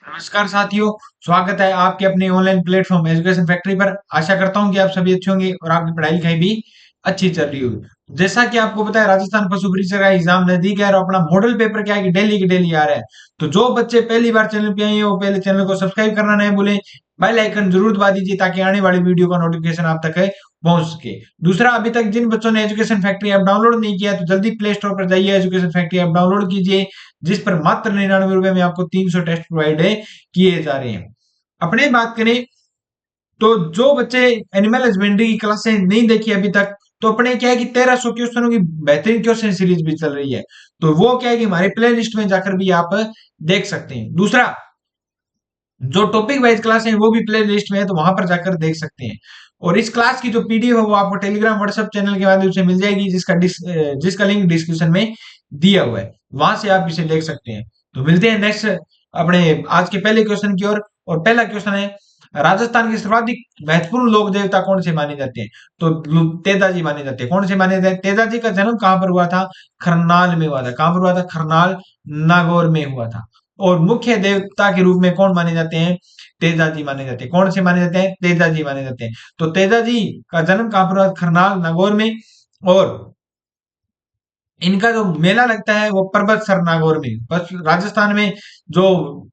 नमस्कार साथियों। स्वागत है आपके अपने ऑनलाइन प्लेटफॉर्म एजुकेशन फैक्ट्री पर। आशा करता हूं कि आप सभी अच्छे होंगे और आपकी पढ़ाई लिखाई भी अच्छी चल रही होगी। जैसा कि आपको पता है, राजस्थान पशु परीक्षा का एग्जाम नजदीक है और अपना मॉडल पेपर क्या है कि डेली की डेली आ रहा है। तो जो बच्चे पहली बार चैनल पे आए हैं वो पहले चैनल को सब्सक्राइब करना नहीं भूलें। बेल आइकन जरूर दबा दीजिए ताकि आने वाली वीडियो का नोटिफिकेशन आप तक पहुंच सके। दूसरा, अभी तक जिन बच्चों ने एजुकेशन फैक्ट्री ऐप डाउनलोड नहीं किया तो जल्दी प्ले स्टोर पर जाइए, एजुकेशन फैक्ट्री ऐप डाउनलोड कीजिए, जिस पर मात्र 99 रुपए में आपको 300 टेस्ट प्रोवाइड किए जा रहे हैं। अपने बात करें तो जो बच्चे एनिमल हस्बेंड्री की क्लासें नहीं देखी अभी तक, तो अपने क्या है कि 1300 क्वेश्चनों की बेहतरीन क्वेश्चन सीरीज भी चल रही है। तो वो क्या है कि हमारे प्ले लिस्ट में जाकर भी आप देख सकते हैं। दूसरा, जो टॉपिक वाइज क्लास है वो भी प्ले लिस्ट में है, तो वहां पर जाकर देख सकते हैं। और इस क्लास की जो पीडीएफ है वो आपको टेलीग्राम व्हाट्सएप चैनल के माध्यम से मिल जाएगी, जिसका लिंक डिस्क्रिप्शन में दिया हुआ है, वहां से आप इसे देख सकते हैं। तो मिलते हैं नेक्स्ट अपने आज के पहले क्वेश्चन की ओर। और पहला क्वेश्चन है, राजस्थान के सर्वाधिक महत्वपूर्ण लोक देवता कौन से माने जाते हैं? तो तेजाजी माने जाते हैं। कौन से माने जाते हैं? तेजाजी का जन्म कहां पर हुआ था? खरनाल में हुआ था। कहां पर हुआ था? खरनाल, नागौर में हुआ था। और मुख्य देवता के रूप में कौन माने जाते हैं? तेजाजी माने जाते हैं। कौन से माने जाते हैं? तेजाजी माने जाते हैं। तो तेजाजी का जन्म कहां पर हुआ? खरनाल, नागौर में। और इनका जो मेला लगता है वो परबतसर नागौर में, बस राजस्थान में जो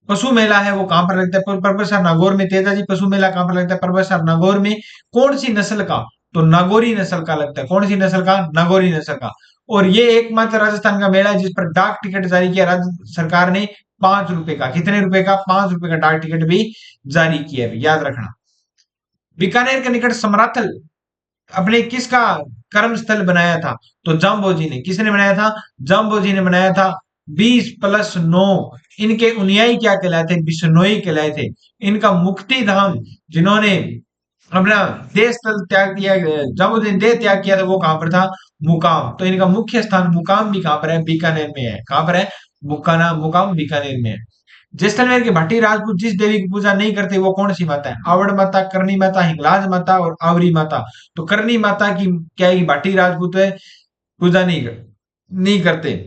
पशु मेला है वो कहां पर लगता है? परबतसर नागौर में। तेजाजी पशु मेला कहां पर लगता है? परबतसर नागौर में। कौन सी नस्ल का? तो नागौरी नस्ल का लगता है। कौन सी नस्ल का? नागौरी नस्ल का। और ये एकमात्र राजस्थान का मेला है जिस पर डाक टिकट जारी किया राज्य सरकार ने, 5 रुपए का। कितने रुपए का? 5 रुपए का डाक टिकट भी जारी किया है, याद रखना। बीकानेर के निकट समराथल अपने किसका कर्म स्थल बनाया था? तो जाम्बोजी ने। किसने बनाया था? जाम्बोजी ने बनाया था। 20+9 इनके अनुयायी क्या कहलाए थे? बिश्नोई कहलाए थे। इनका मुक्ति धाम, जिन्होंने अपना देश तल त्याग दिया, जाम्बोजी ने देह त्याग किया था, वो कहां पर था? मुकाम। तो इनका मुख्य स्थान मुकाम भी कहां पर है? बीकानेर में है। कहां पर है? मुकाम बीकानेर में है। जैसलमेर के भट्टी राजपूत जिस देवी की पूजा नहीं करते वो कौन सी माता है? आवड़ माता, करनी माता, हिंगलाज माता और आवरी माता। तो करनी माता की क्या है कि भट्टी राजपूत है, पूजा नहीं करते।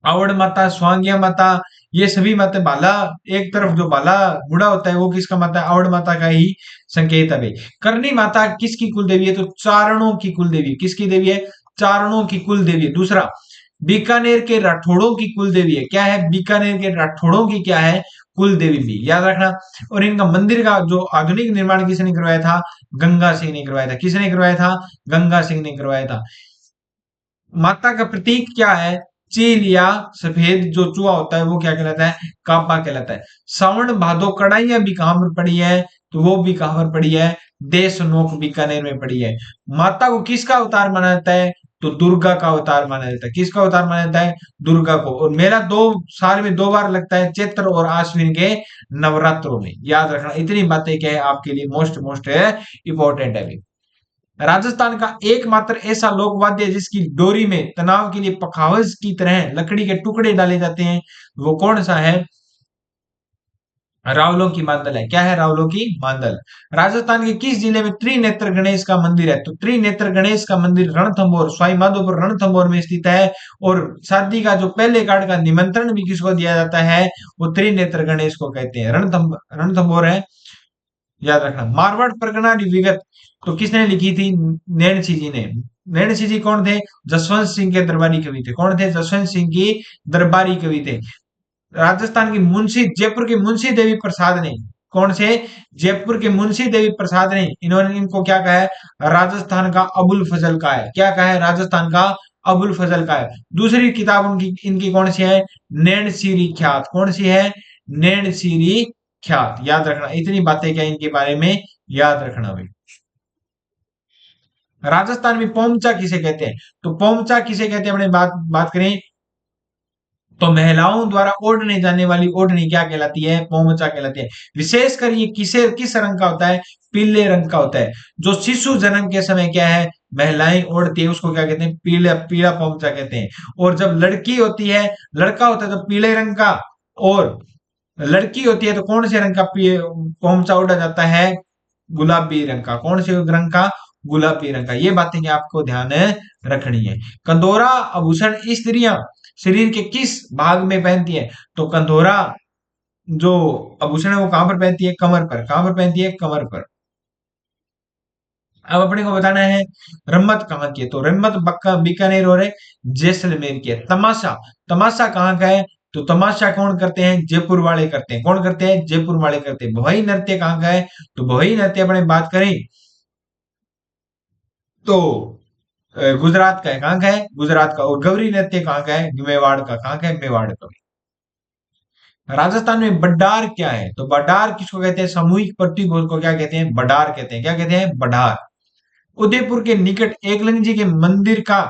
आवड़ माता, स्वांगिया माता, ये सभी माता भाला, एक तरफ जो भाला मुड़ा होता है वो किसका माता है? आवड़ माता का ही संकेत है भाई। करनी माता किसकी कुल देवी है? तो चारणों की कुल देवी। किसकी देवी है? चारणों की कुल देवी है। दूसरा, बीकानेर के राठौड़ों की कुल देवी है। क्या है? बीकानेर के राठौड़ों की क्या है? कुल देवी भी, याद रखना। और इनका मंदिर का जो आधुनिक निर्माण किसने करवाया था? गंगा सिंह ने करवाया था। किसने करवाया था? गंगा सिंह ने करवाया था। माता का प्रतीक क्या है? चील या सफेद जो चूहा होता है वो क्या कहलाता है? कापा कहलाता है। सावन भादो कढ़ाइयां भी कहां पर पड़ी है? तो वो भी कहां पर पड़ी है? देश नोक बीकानेर में पड़ी है। माता को किसका अवतार माना जाता है? तो दुर्गा का अवतार माना जाता है। किसका अवतार माना जाता है? दुर्गा को। और मेला 2 साल में 2 बार लगता है, चैत्र और आश्विन के नवरात्रों में, याद रखना। इतनी बातें क्या है आपके लिए मोस्ट मोस्ट इंपॉर्टेंट है अभी। राजस्थान का एकमात्र ऐसा लोक वाद्य है जिसकी डोरी में तनाव के लिए पखावज की तरह लकड़ी के टुकड़े डाले जाते हैं, वो कौन सा है? रावलों की मांदल है। क्या है? रावलों की मांदल। राजस्थान के किस जिले में त्रिनेत्र गणेश का मंदिर है? तो त्रिनेत्र गणेश का मंदिर रणथंभौर, सवाई माधोपुर रणथंभौर में स्थित है। और शादी का जो पहले कार्ड का निमंत्रण भी किसको दिया जाता है? वो त्रिनेत्र गणेश को कहते हैं। रणथंभौर है, याद रखना। मारवाड़ परगना की विगत तो किसने लिखी थी? नैणसी जी ने। नैणसी जी कौन थे? जसवंत सिंह के दरबारी कवि थे। कौन थे? जसवंत सिंह की दरबारी कवि थे। राजस्थान की जयपुर के मुंशी देवी प्रसाद ने, कौन से? जयपुर के मुंशी देवी प्रसाद ने, इन्होंने इनको क्या कहा है? राजस्थान का अबुल फजल का है। क्या कहा है? राजस्थान का अबुल फजल का है। दूसरी किताब उनकी इनकी कौन सी है? नैण सीरी ख्यात। कौन सी है? नैण सीरी ख्यात, याद रखना। इतनी बातें क्या इनके बारे में याद रखना भाई। राजस्थान में पोमचा किसे कहते हैं? तो पोमचा किसे कहते हैं अपने बात बात करें तो महिलाओं द्वारा ओढ़ने जाने वाली ओढ़नी क्या कहलाती है? पोमचा कहलाती है। विशेषकर ये किस रंग का होता है? पीले रंग का होता है। जो शिशु जन्म के समय क्या है? महिलाएं ओढ़ती है, उसको क्या कहते हैं? पीला पीला पोमचा कहते हैं। और जब लड़की होती है, लड़का होता है तो पीले रंग का, और लड़की होती है तो कौन से रंग का पोमचा ओढ़ा जाता है? गुलाबी रंग का। कौन से रंग का? गुलाबी रंग का। ये बातें क्या आपको ध्यान रखनी है। कंदोरा आभूषण स्त्रियां शरीर के किस भाग में पहनती है? तो कंदोरा जो आभूषण है वो कहां पर पहनती है? कमर पर। कहां पर पहनती है? कमर पर। अब अपने को बताना है रम्मत कहाँ की है, तो रम्मत बक्का बीकानेर और है जैसलमेर की है। तमाशा, तमाशा कहाँ का है? तो तमाशा कौन करते हैं? जयपुर वाले करते हैं। कौन करते हैं? जयपुर वाले करते हैं। भवाई नृत्य कहाँ का है? तो भवाई नृत्य अपने बात करें तो गुजरात का है। कहाँ का है? गुजरात का। और गौरी नृत्य कहाँ का है? मेवाड़ का। कहाँ का है? मेवाड़ का। राजस्थान में बड्डार क्या है? तो बड्डार किसको कहते हैं? सामूहिक प्रतिभोज को क्या कहते हैं? बडार कहते हैं। क्या कहते हैं? बडार। उदयपुर के निकट एकलिंग जी के मंदिर का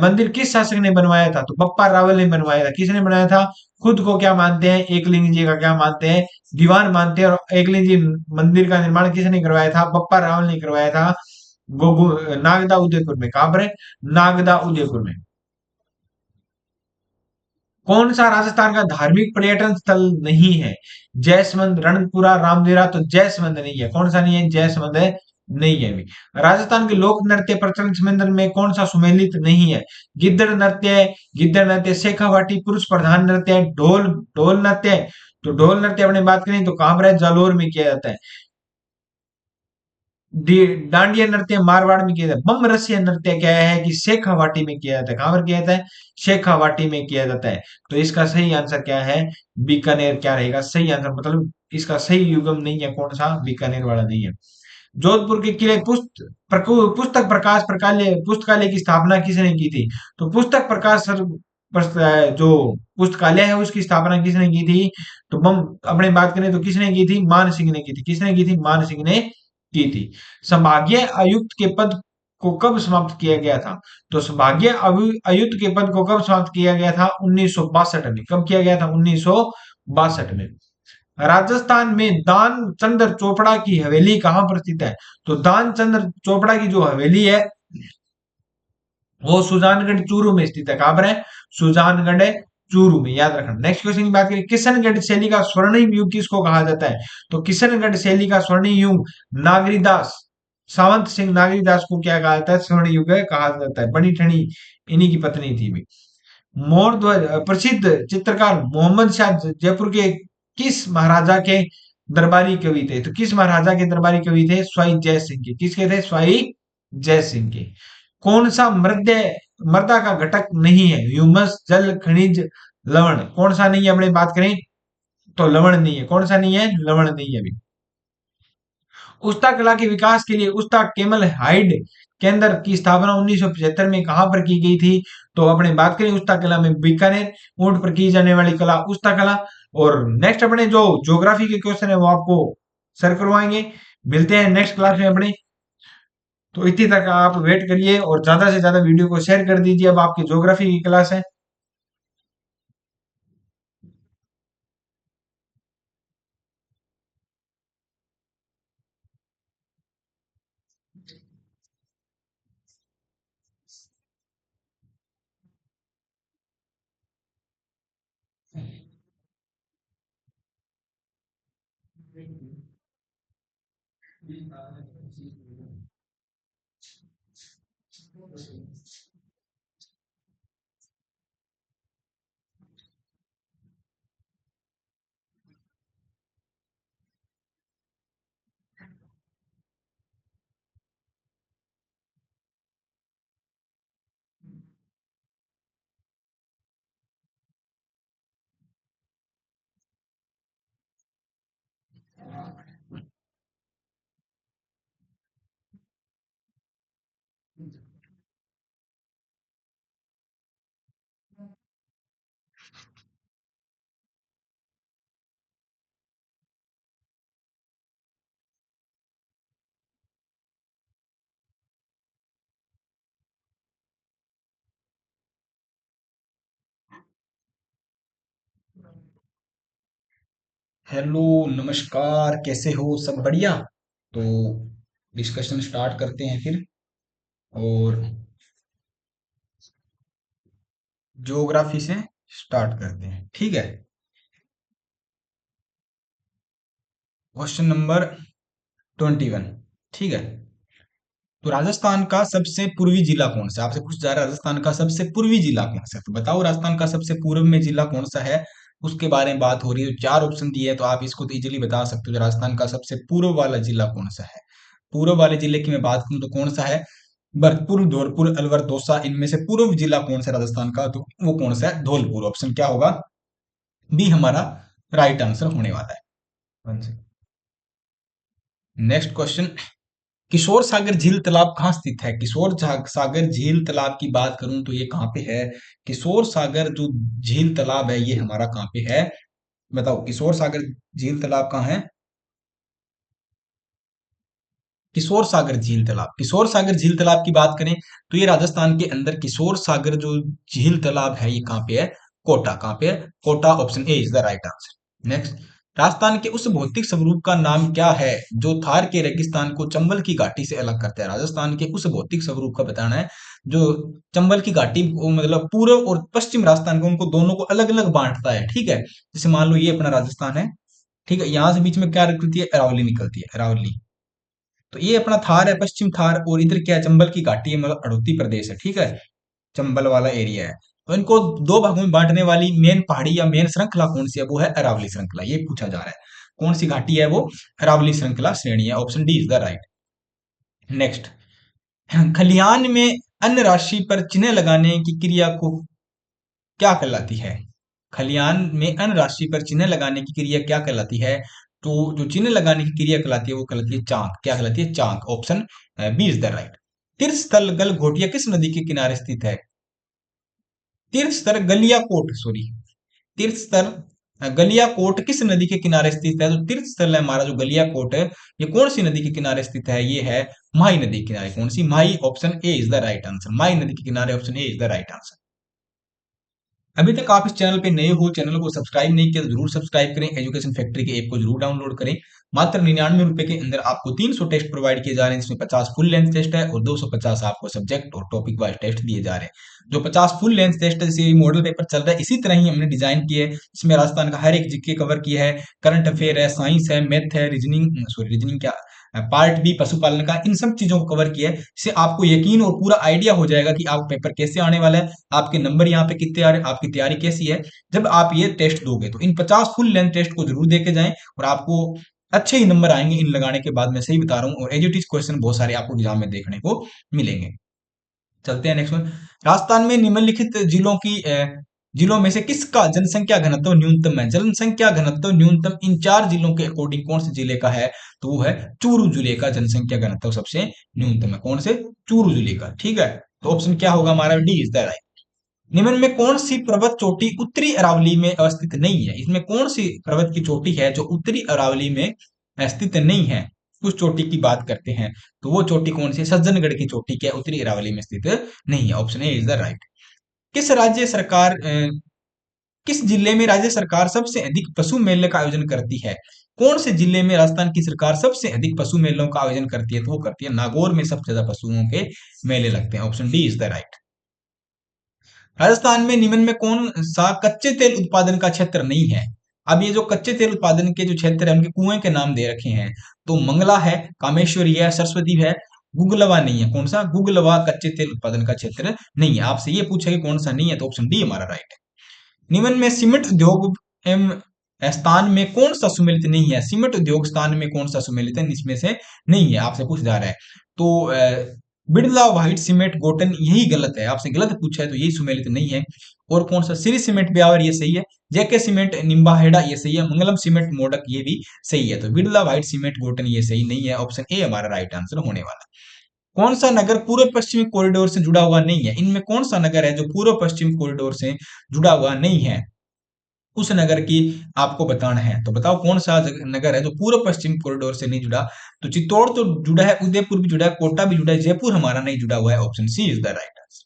मंदिर किस शासक ने बनवाया था? तो बप्पा रावल ने बनवाया था। किसने बनाया था? खुद को क्या मानते हैं? एकलिंग जी का क्या मानते हैं? दीवान मानते हैं। और एकलिंग जी मंदिर का निर्माण किसने करवाया था? बप्पा रावल ने करवाया था। गोगु नागदा उदयपुर में। कहां पर है? नागदा उदयपुर में। कौन सा राजस्थान का धार्मिक पर्यटन स्थल नहीं है? जैसमंद, रणपुरा, रामदेवरा। तो जैसमंद नहीं है। कौन सा नहीं है? जैसमंद है, नहीं है अभी। राजस्थान के लोक नृत्य प्रचलन संबंध में कौन सा सुमेलित नहीं है? गिद्दड़ नृत्य है, गिद्दड़ नृत्य, शेखावाटी पुरुष प्रधान नृत्य है, ढोल ढोल नृत्य है। तो ढोल नृत्य अपने बात करें तो कहां पर है? जालोर में किया जाता है। डांडिया नृत्य मारवाड़ में किया जाता है। बम रसिया नृत्य क्या है कि शेखावाटी में किया जाता है। कहां पर किया जाता है? शेखावाटी में किया जाता है। तो इसका सही आंसर क्या है? बीकानेर क्या रहेगा सही आंसर? मतलब इसका सही युगम नहीं है कौन सा? बीकानेर वाला नहीं है। जोधपुर के किले पुस्तक प्रकाश प्रकाल्य पुस्तकालय की स्थापना किसने की थी? तो पुस्तक प्रकाश जो पुस्तकालय है उसकी स्थापना किसने की थी? तो हम अपने बात करें तो किसने की थी? मान सिंह ने की थी। किसने की थी? मान सिंह ने की थी। संभागीय आयुक्त के पद को कब समाप्त किया गया था? तो संभागीय आयुक्त के पद को कब समाप्त किया गया था? 1962 में। कब किया गया था? 1962 में। राजस्थान में दान चंद्र चोपड़ा की हवेली कहां पर स्थित है? तो दान चंद्र चोपड़ा की जो हवेली है वो सुजानगढ़ चूरू में स्थित है। कहां पर है? सुजानगढ़ चूरू में, याद रखना। नेक्स्ट क्वेश्चन की बात करें, किशनगढ़ शैली का स्वर्णिम युग किसको कहा जाता है? तो किशनगढ़ शैली का स्वर्णिम युग नागरीदास सावंत सिंह नागरीदास को क्या कहा जाता है? स्वर्ण युग कहा जाता है। बनी ठनी इन्हीं की पत्नी थी भी। मोर ध्वज प्रसिद्ध चित्रकार मोहम्मद शाह जयपुर के किस महाराजा के दरबारी कवि थे? तो किस महाराजा के दरबारी कवि थे? स्वाई जय सिंह के। किसके थे? स्वाई जय सिंह के। कौन सा मृदा का घटक नहीं है? ह्यूमस, जल, खनिज, लवण। कौन सा नहीं है? अपने बात करें तो लवण नहीं है। कौन सा नहीं है? लवण नहीं है अभी। उस्ता कला के विकास के लिए उस्ता केमल हाइड केंद्र की स्थापना 1975 में कहां पर की गई थी? तो अपने बात करें उस्ता कला में बीकानेर, ऊंट पर की जाने वाली कला उस्ता कला। और नेक्स्ट अपने जो ज्योग्राफी के क्वेश्चन है वो आपको सर करवाएंगे। मिलते हैं नेक्स्ट क्लास में अपने। तो इतनी तक आप वेट करिए और ज्यादा से ज्यादा वीडियो को शेयर कर दीजिए। अब आपकी ज्योग्राफी की क्लास है। हेलो, नमस्कार, कैसे हो? सब बढ़िया? तो डिस्कशन स्टार्ट करते हैं फिर। और ज्योग्राफी से स्टार्ट करते हैं, ठीक है। क्वेश्चन नंबर 21, ठीक है। तो राजस्थान का सबसे पूर्वी जिला कौन सा है? आपसे पूछा जा रहा है राजस्थान का सबसे पूर्वी जिला कौन सा है, तो बताओ राजस्थान का सबसे पूर्व में जिला कौन सा है? उसके बारे में बात हो रही है। 4 ऑप्शन दिए हैं तो आप इसको तो इजीली बता सकते हो। राजस्थान का सबसे पूर्व वाला जिला कौन सा है? पूर्व वाले जिले की मैं बात करूं तो कौन सा है? भरतपुर, धौलपुर, अलवर, दौसा, इनमें से पूर्व जिला कौन सा राजस्थान का? तो वो कौन सा है? धौलपुर। ऑप्शन क्या होगा? बी हमारा राइट आंसर होने वाला है। नेक्स्ट क्वेश्चन, किशोर सागर झील तालाब कहाँ स्थित है? किशोर सागर झील तालाब की बात करूं तो ये कहाँ पे है? किशोर सागर जो झील तालाब है ये हमारा कहाँ पे है? बताओ, किशोर सागर झील तालाब कहाँ है? किशोर सागर झील तालाब, किशोर सागर झील तालाब की बात करें तो ये राजस्थान के अंदर किशोर सागर जो झील तालाब है ये कहाँ पे है? कोटा। कहाँ पे है? Kota. Option A is the right answer. Next, Rajasthan के उस भौतिक स्वरूप का नाम क्या है जो थार के रेगिस्तान को चंबल की घाटी से अलग करता है? राजस्थान के उस भौतिक स्वरूप का बताना है जो चंबल की घाटी को, मतलब पूर्व और पश्चिम राजस्थान को, उनको दोनों को अलग अलग बांटता है। ठीक है, जैसे मान लो ये अपना राजस्थान है, ठीक है, यहां से बीच में क्या निकलती है? अरावली निकलती है, अरावली। तो ये अपना थार है, पश्चिम थार, और इधर क्या है? चंबल की घाटी है, मतलब अड़ोती प्रदेश है। ठीक है, चंबल वाला एरिया है। तो इनको दो भागों में बांटने वाली मेन पहाड़ी या मेन श्रृंखला कौन सी है? वो है अरावली श्रृंखला। ये पूछा जा रहा है, कौन सी घाटी है वो? अरावली श्रृंखला श्रेणी है। Option D is the right. Next, खलिहान में अन्य राशि पर चिन्ह लगाने की क्रिया को क्या कहलाती है? खलिहान में अन्य राशि पर चिन्ह लगाने की क्रिया क्या कहलाती है? तो जो चिन्ह लगाने की क्रिया कहलाती है वो कहलाती है चांक। क्या कहलाती है? चांक। Option B is the right. तीर्थ स्थल गलघोटिया किस नदी के किनारे स्थित है? तीर्थ स्थल गलियाकोट, सॉरी, तीर्थ स्थल गलियाकोट किस नदी के किनारे स्थित है? तो तीर्थ स्थल है हमारा जो गलियाकोट है, ये कौन सी नदी के किनारे स्थित है? ये है माही नदी के किनारे। कौन सी? Mahi. Option A is the right answer. Mahi नदी के किनारे, option A is the right answer. अभी तक आप इस चैनल पे नए हो, चैनल को सब्सक्राइब नहीं किया तो जरूर सब्सक्राइब करें। एजुकेशन फैक्ट्री के ऐप को जरूर डाउनलोड करें। मात्र 99 रुपए के अंदर आपको 300 टेस्ट प्रोवाइड किए जा रहे हैं, जिसमें 50 फुल लेंथ टेस्ट है और 250 आपको सब्जेक्ट और टॉपिक वाइज टेस्ट दिए जा रहे हैं। जो 50 फुल लेंथ टेस्ट है, जैसे मॉडल पेपर चल रहा है, इसी तरह ही हमने डिजाइन किए है। इसमें राजस्थान का हर एक जीके कवर किया है, करंट अफेयर है, साइंस है, मैथ है, रीजनिंग, सॉरी रीजनिंग क्या, पार्ट बी पशुपालन का, इन सब चीजों को कवर किया है। इससे आपको यकीन और पूरा आइडिया हो जाएगा कि आप पेपर कैसे आने वाला है, आपके नंबर यहाँ पे कितने आ रहे हैं, आपकी तैयारी कैसी है जब आप ये टेस्ट दोगे। तो इन 50 फुल लेंथ टेस्ट को जरूर देके जाएं और आपको अच्छे ही नंबर आएंगे इन लगाने के बाद। मैं सही बता रहा हूँ, और एजुटीज क्वेश्चन बहुत सारे आपको एग्जाम में देखने को मिलेंगे। चलते हैं नेक्स्ट में। राजस्थान में निम्नलिखित जिलों में से किसका जनसंख्या घनत्व न्यूनतम है? जनसंख्या घनत्व न्यूनतम इन 4 जिलों के अकॉर्डिंग कौन से जिले का है? तो वो है चूरू जिले का जनसंख्या घनत्व सबसे न्यूनतम है। कौन से? चूरू जिले का। ठीक है, तो ऑप्शन क्या होगा हमारा? D is the right. निम्न में कौन सी पर्वत चोटी उत्तरी अरावली में अवस्थित नहीं है? इसमें कौन सी पर्वत की चोटी है जो उत्तरी अरावली में स्थित नहीं है? उस चोटी की बात करते हैं, तो वो चोटी कौन सी है? सज्जनगढ़ की चोटी क्या उत्तरी अरावली में स्थित नहीं है? Option A is the right. किस राज्य सरकार किस जिले में राज्य सरकार सबसे अधिक पशु मेले का आयोजन करती है? कौन से जिले में राजस्थान की सरकार सबसे अधिक पशु मेलों का आयोजन करती है? तो वो करती है नागौर में, सबसे ज्यादा पशुओं के मेले लगते हैं। Option D is the right. Rajasthan में निम्न में कौन सा कच्चे तेल उत्पादन का क्षेत्र नहीं है? अब ये जो कच्चे तेल उत्पादन के जो क्षेत्र है, उनके कुएं के नाम दे रखे हैं। तो मंगला है, कामेश्वरी है, सरस्वती है, गुगलवा नहीं है। कौन सा? गुगलवा कच्चे तेल उत्पादन का क्षेत्र नहीं है। आपसे ये पूछा कि कौन सा नहीं है, तो ऑप्शन डी हमारा राइट है। निम्न में सीमेंट उद्योग एवं स्थान में कौन सा सुमेलित नहीं है? सीमेंट उद्योग स्थान में कौन सा सुमेलित है? इसमें से नहीं है, आपसे पूछ जा रहा है। तो बिड़ला व्हाइट सीमेंट गोटन, यही गलत है, आपसे गलत पूछा है, तो यही सुमेलित नहीं है। और कौन सा? श्री सीमेंट ब्यावर, ये सही है। जेके सीमेंट निम्बाहेड़ा, ये सही है। मंगलम सीमेंट मोडक, ये भी सही है। तो बिड़ला व्हाइट सीमेंट गोटन ये सही नहीं है। ऑप्शन ए हमारा राइट आंसर होने वाला। कौन सा नगर पूर्व पश्चिमी कॉरिडोर से जुड़ा हुआ नहीं है? इनमें कौन सा नगर है जो पूर्व पश्चिम कॉरिडोर से जुड़ा हुआ नहीं है? उस नगर की आपको बताना है। तो बताओ कौन सा नगर है जो पूर्व पश्चिम कॉरिडोर से नहीं जुड़ा? तो चित्तौड़ तो जुड़ा है, उदयपुर भी जुड़ा है, कोटा भी जुड़ा है, जयपुर हमारा नहीं जुड़ा हुआ है। Option C is the right answer.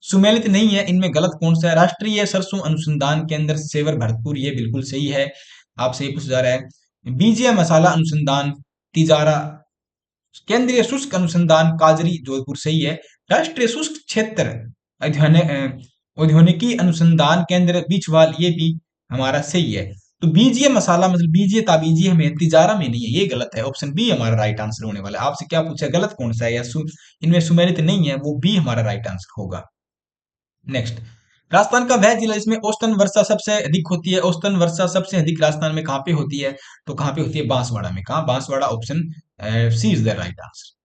सुमेलित नहीं है, इनमें गलत कौन सा है? राष्ट्रीय सरसों अनुसंधान केंद्र सेवर भरतपुर, ये बिल्कुल सही है। आपसे ये पूछा जा रहा है। बीजीय मसाला अनुसंधान तिजारा, केंद्रीय शुष्क अनुसंधान काजरी जोधपुर, सही है। राष्ट्रीय शुष्क क्षेत्र औद्योगिकी अनुसंधान केंद्र बिछवाल, ये भी हमारा सही है। तो बीजीय मसाला मतलब बीजीय ताबीजीय में, तिजारा में नहीं है, ये गलत है। ऑप्शन बी हमारा राइट आंसर होने वाला है। आपसे क्या पूछा है, गलत कौन सा है या इनमें सुमेलित नहीं है? वो बी हमारा राइट आंसर होगा। नेक्स्ट, राजस्थान का वह जिला जिसमें औसतन वर्षा सबसे अधिक होती है। औसतन वर्षा सबसे अधिक राजस्थान में कहाँ पे होती है? तो कहाँ पे होती है? बांसवाड़ा में। कहाँ? Banswara. Option C is the right answer.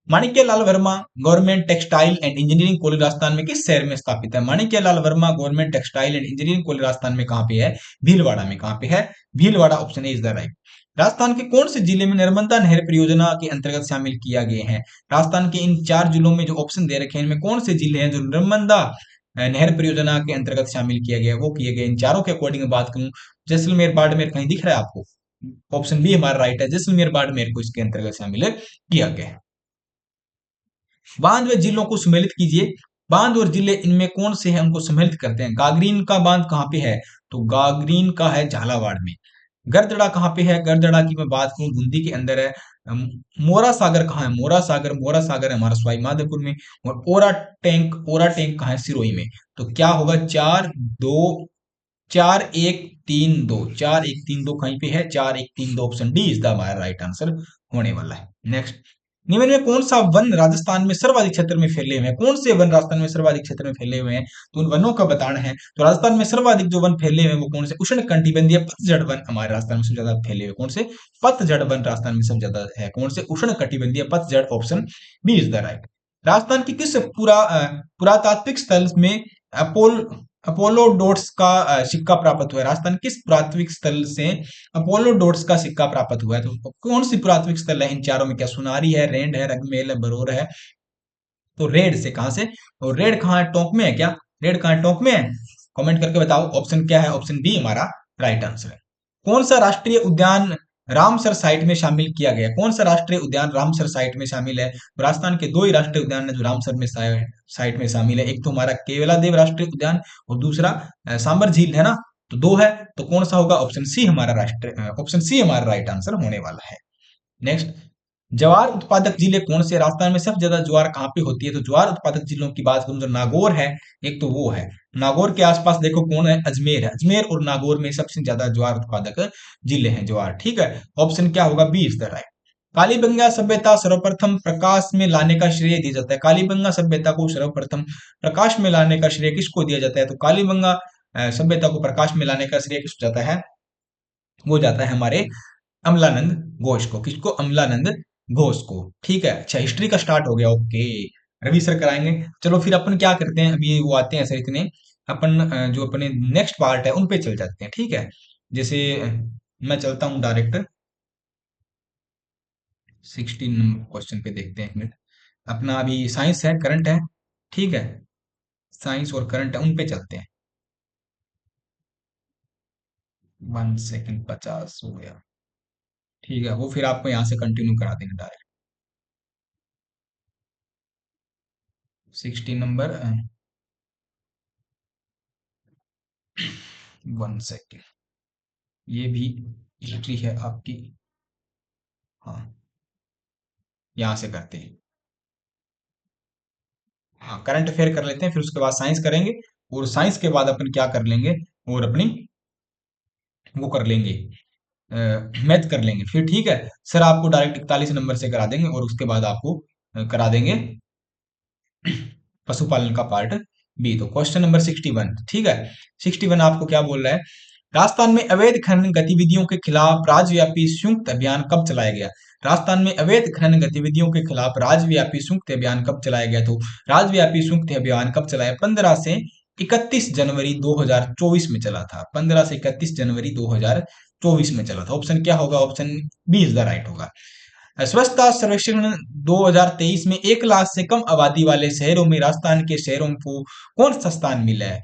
Manikya Lal Verma government textile and engineering college Rajasthan में किस शहर में स्थापित है? Manikya Lal Verma government textile and engineering college Rajasthan में कहाँ पे है? भीलवाड़ा में। कहाँ पे है? Bhilwara. Option A is the right. Rajasthan के कौन से जिले में नर्मदा नहर परियोजना के अंतर्गत शामिल किया गए हैं? राजस्थान के इन 4 जिलों में जो ऑप्शन दे रखे हैं इनमें कौन से जिले हैं जो नर्मदा नहर परियोजना के अंतर्गत शामिल किया गया? वो किए गए। इन चारों के अकॉर्डिंग बात करूं, जैसलमेर बाड़मेर कहीं दिख रहा है आपको? ऑप्शन बी हमारा राइट है, जैसलमेर बाड़मेर को इसके अंतर्गत शामिल किया गया है। बांध व जिलों को सम्मिलित कीजिए। बांध और जिले इनमें कौन से हैं उनको सम्मिलित करते हैं? गागरीन का बांध कहाँ पे है? तो गागरीन का है झालावाड़ में। गरदड़ा कहाँ पे है? गरदड़ा की मैं बात करूं बूंदी के अंदर है। मोरा सागर कहाँ है? मोरा सागर है हमारा सवाई माधोपुर में। और ओरा टैंक कहाँ है? सिरोही में। तो क्या होगा? 4 1 3 2 कहीं पे है? 4 1 3 2 ऑप्शन डी इज द हमारा राइट आंसर होने वाला है। नेक्स्ट, निम्न में कौन सा वन राजस्थान में सर्वाधिक क्षेत्र में फैले हुए हैं? कौन से वन राजस्थान में सर्वाधिक क्षेत्र में फैले हुए हैं? तो उन वनों का बताना है। तो राजस्थान में सर्वाधिक जो वन फैले हुए हैं वो कौन से? उष्ण कटिबंधीय पतझड़ वन हमारे राजस्थान में सबसे ज्यादा फैले हुए। कौन से? पतझड़ वन राजस्थान में सबसे ज्यादा है। कौन से? उष्ण कटिबंधीय पतझड़। Option B is the right. Rajasthan की किस पुरातात्विक स्थल में अपोल अपोलो डोट्स का सिक्का प्राप्त हुआ है? राजस्थान किस पुरातात्विक स्थल से अपोलो डोट्स का सिक्का प्राप्त हुआ है? तो कौन सी पुरातात्विक स्थल है इन चारों में? क्या सुनारी है, रेंड है, रगमेल है, बरोर है? तो रेड से। कहां से? और रेड कहाँ है? टोंक में है क्या? रेड कहाँ है? टोंक में है? कमेंट करके बताओ ऑप्शन क्या है। ऑप्शन बी हमारा राइट आंसर है। कौन सा राष्ट्रीय उद्यान रामसर साइट में शामिल किया गया? कौन सा राष्ट्रीय उद्यान रामसर साइट में शामिल है? राजस्थान के 2 ही राष्ट्रीय उद्यान है जो रामसर में साइट में शामिल है। एक तो हमारा केवलादेव राष्ट्रीय उद्यान और दूसरा सांबर झील है ना। तो 2 है, तो कौन सा होगा? ऑप्शन सी हमारा ऑप्शन सी हमारा राइट आंसर होने वाला है। नेक्स्ट, ज्वार उत्पादक जिले कौन से? राजस्थान में सबसे ज्यादा ज्वार कहाँ पे होती है? तो ज्वार उत्पादक जिलों की बात करूं जो नागौर है, एक तो वो है। नागौर के आसपास देखो कौन है? अजमेर है। अजमेर और नागौर में सबसे ज्यादा ज्वार उत्पादक जिले हैं ज्वार। ठीक है, ऑप्शन क्या होगा? B is the right. Kalibanga सभ्यता सर्वप्रथम प्रकाश में लाने का श्रेय दिया जाता है। कालीबंगा सभ्यता को सर्वप्रथम प्रकाश में लाने का श्रेय किसको दिया जाता है? तो कालीबंगा सभ्यता को प्रकाश में लाने का श्रेय किसको जाता है? वो जाता है हमारे अमलानंद घोष को। किसको? अमलानंद घोष को। ठीक है, अच्छा हिस्ट्री का स्टार्ट हो गया। ओके, रवि सर कराएंगे। चलो फिर अपन क्या करते हैं, अभी वो आते हैं सर इतने, अपन जो अपने नेक्स्ट पार्ट है उन पे चल जाते हैं। ठीक है, जैसे मैं चलता हूँ डायरेक्ट 16 नंबर क्वेश्चन पे देखते हैं। एक मिनट, अपना अभी साइंस है, करंट है। ठीक है, साइंस और करंट है उन पे चलते हैं। 1 सेकंड, 50 हो गया। ठीक है, वो फिर आपको यहाँ से कंटिन्यू करा देंगे डायरेक्ट। 16 नंबर। 1 सेकंड, ये भी हिस्ट्री है आपकी। हाँ, यहाँ से करते हैं। हाँ, करंट अफेयर कर लेते हैं, फिर उसके बाद साइंस करेंगे। और साइंस के बाद अपन क्या कर लेंगे, और अपनी वो कर लेंगे, मैथ कर लेंगे फिर। ठीक है सर, आपको डायरेक्ट 41 नंबर से करा देंगे और उसके बाद आपको करा देंगे पशुपालन का पार्ट बी। तो क्वेश्चन नंबर 61। ठीक है, 61 आपको क्या बोल रहा है? राजस्थान में अवैध खनन गतिविधियों के खिलाफ राज्यव्यापी संयुक्त अभियान कब चलाया गया? राजस्थान में अवैध खनन गतिविधियों के खिलाफ राज्यव्यापी संयुक्त अभियान कब चलाया गया? तो राज्यव्यापी संयुक्त अभियान कब चलाया? 15 से 31 जनवरी 2024 में चला था। 15 से 31 जनवरी 2024 में चला था। ऑप्शन क्या होगा? Option B is the right होगा। स्वच्छता सर्वेक्षण 2023 में 1 लाख से कम आबादी वाले शहरों में राजस्थान के शहरों को कौन सा स्थान मिला है?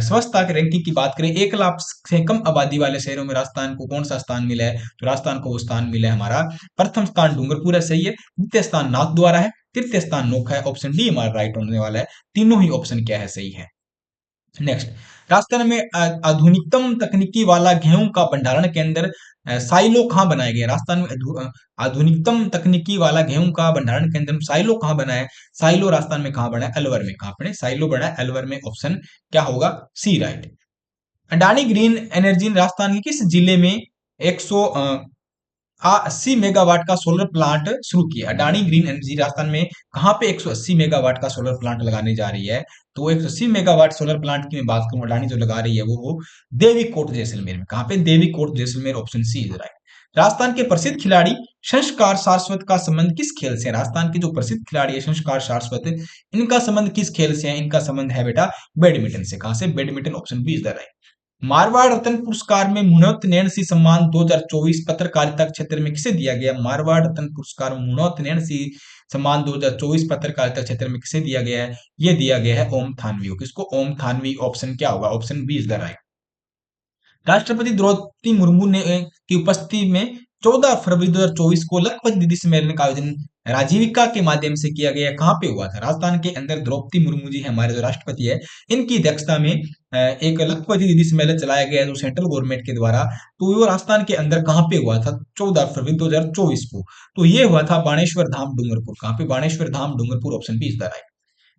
स्वच्छता की रैंकिंग की बात करें, 1 लाख से कम आबादी वाले शहरों में राजस्थान को कौन सा स्थान मिला है? तो राजस्थान को वो स्थान मिला है हमारा, प्रथम स्थान डूंगरपुर है, सही है। द्वितीय स्थान नाथद्वारा है। तृतीय स्थान नोखा है। ऑप्शन डी हमारा राइट होने वाला है। तीनों ही ऑप्शन क्या है? सही है। नेक्स्ट, राजस्थान में आधुनिकतम तकनीकी वाला गेहूं का भंडारण केंद्र साइलो कहाँ बनाया गया? राजस्थान में आधुनिकतम तकनीकी वाला गेहूं का भंडारण केंद्र साइलो कहाँ बना है? साइलो राजस्थान में कहाँ बना है? अलवर में। कहाँ बने? साइलो बना है अलवर में। ऑप्शन क्या होगा? C right. Adani green energy Rajasthan के किस जिले में 100 80 मेगावाट का सोलर प्लांट शुरू किया। अडानी ग्रीन एनर्जी राजस्थान में कहाँ पे 180 मेगावाट का सोलर प्लांट लगाने जा रही है? तो 180 मेगावाट सोलर प्लांट की मैं बात करूं, अडानी जो लगा रही है वो देवी कोट जैसलमेर में। कहाँ पे? Devi Kot Jaisalmer, option C is right. Rajasthan के प्रसिद्ध खिलाड़ी संस्कार सारस्वत का संबंध किस खेल से है? राजस्थान के जो प्रसिद्ध खिलाड़ी है संस्कार सारस्वत, इनका संबंध किस खेल से है? इनका संबंध है बेटा बैडमिंटन से। कहां से? Badminton, option B is the right. Marwar Ratna पुरस्कार में मुनोत नैणसी सम्मान 2024 पत्रकारिता क्षेत्र में किसे दिया गया? मारवाड़ रत्न पुरस्कार मुनोत नैणसी सम्मान 2024 पत्रकारिता क्षेत्र में किसे दिया गया है? ये दिया गया है ओम थानवी को। किसको? ओम थानवी। ऑप्शन क्या होगा? Option B is the right. राष्ट्रपति द्रौपदी मुर्मू ने की उपस्थिति में 14 फरवरी 2024 को लखपत दीदी सम्मेलन का आयोजन राजीविका के माध्यम से किया गया। कहाँ पे हुआ था? राजस्थान के अंदर द्रौपदी मुर्मू जी हमारे जो राष्ट्रपति है, इनकी अध्यक्षता में एक लखपति दीदी सम्मेलन चलाया गया जो सेंट्रल गवर्नमेंट के द्वारा। तो वो राजस्थान के अंदर कहाँ पे हुआ था? 14 फरवरी 2024 को। तो ये हुआ था बाणेश्वर धाम डूंगरपुर। कहाँ पे? Baneshwar Dham Dungarpur, option B is the right.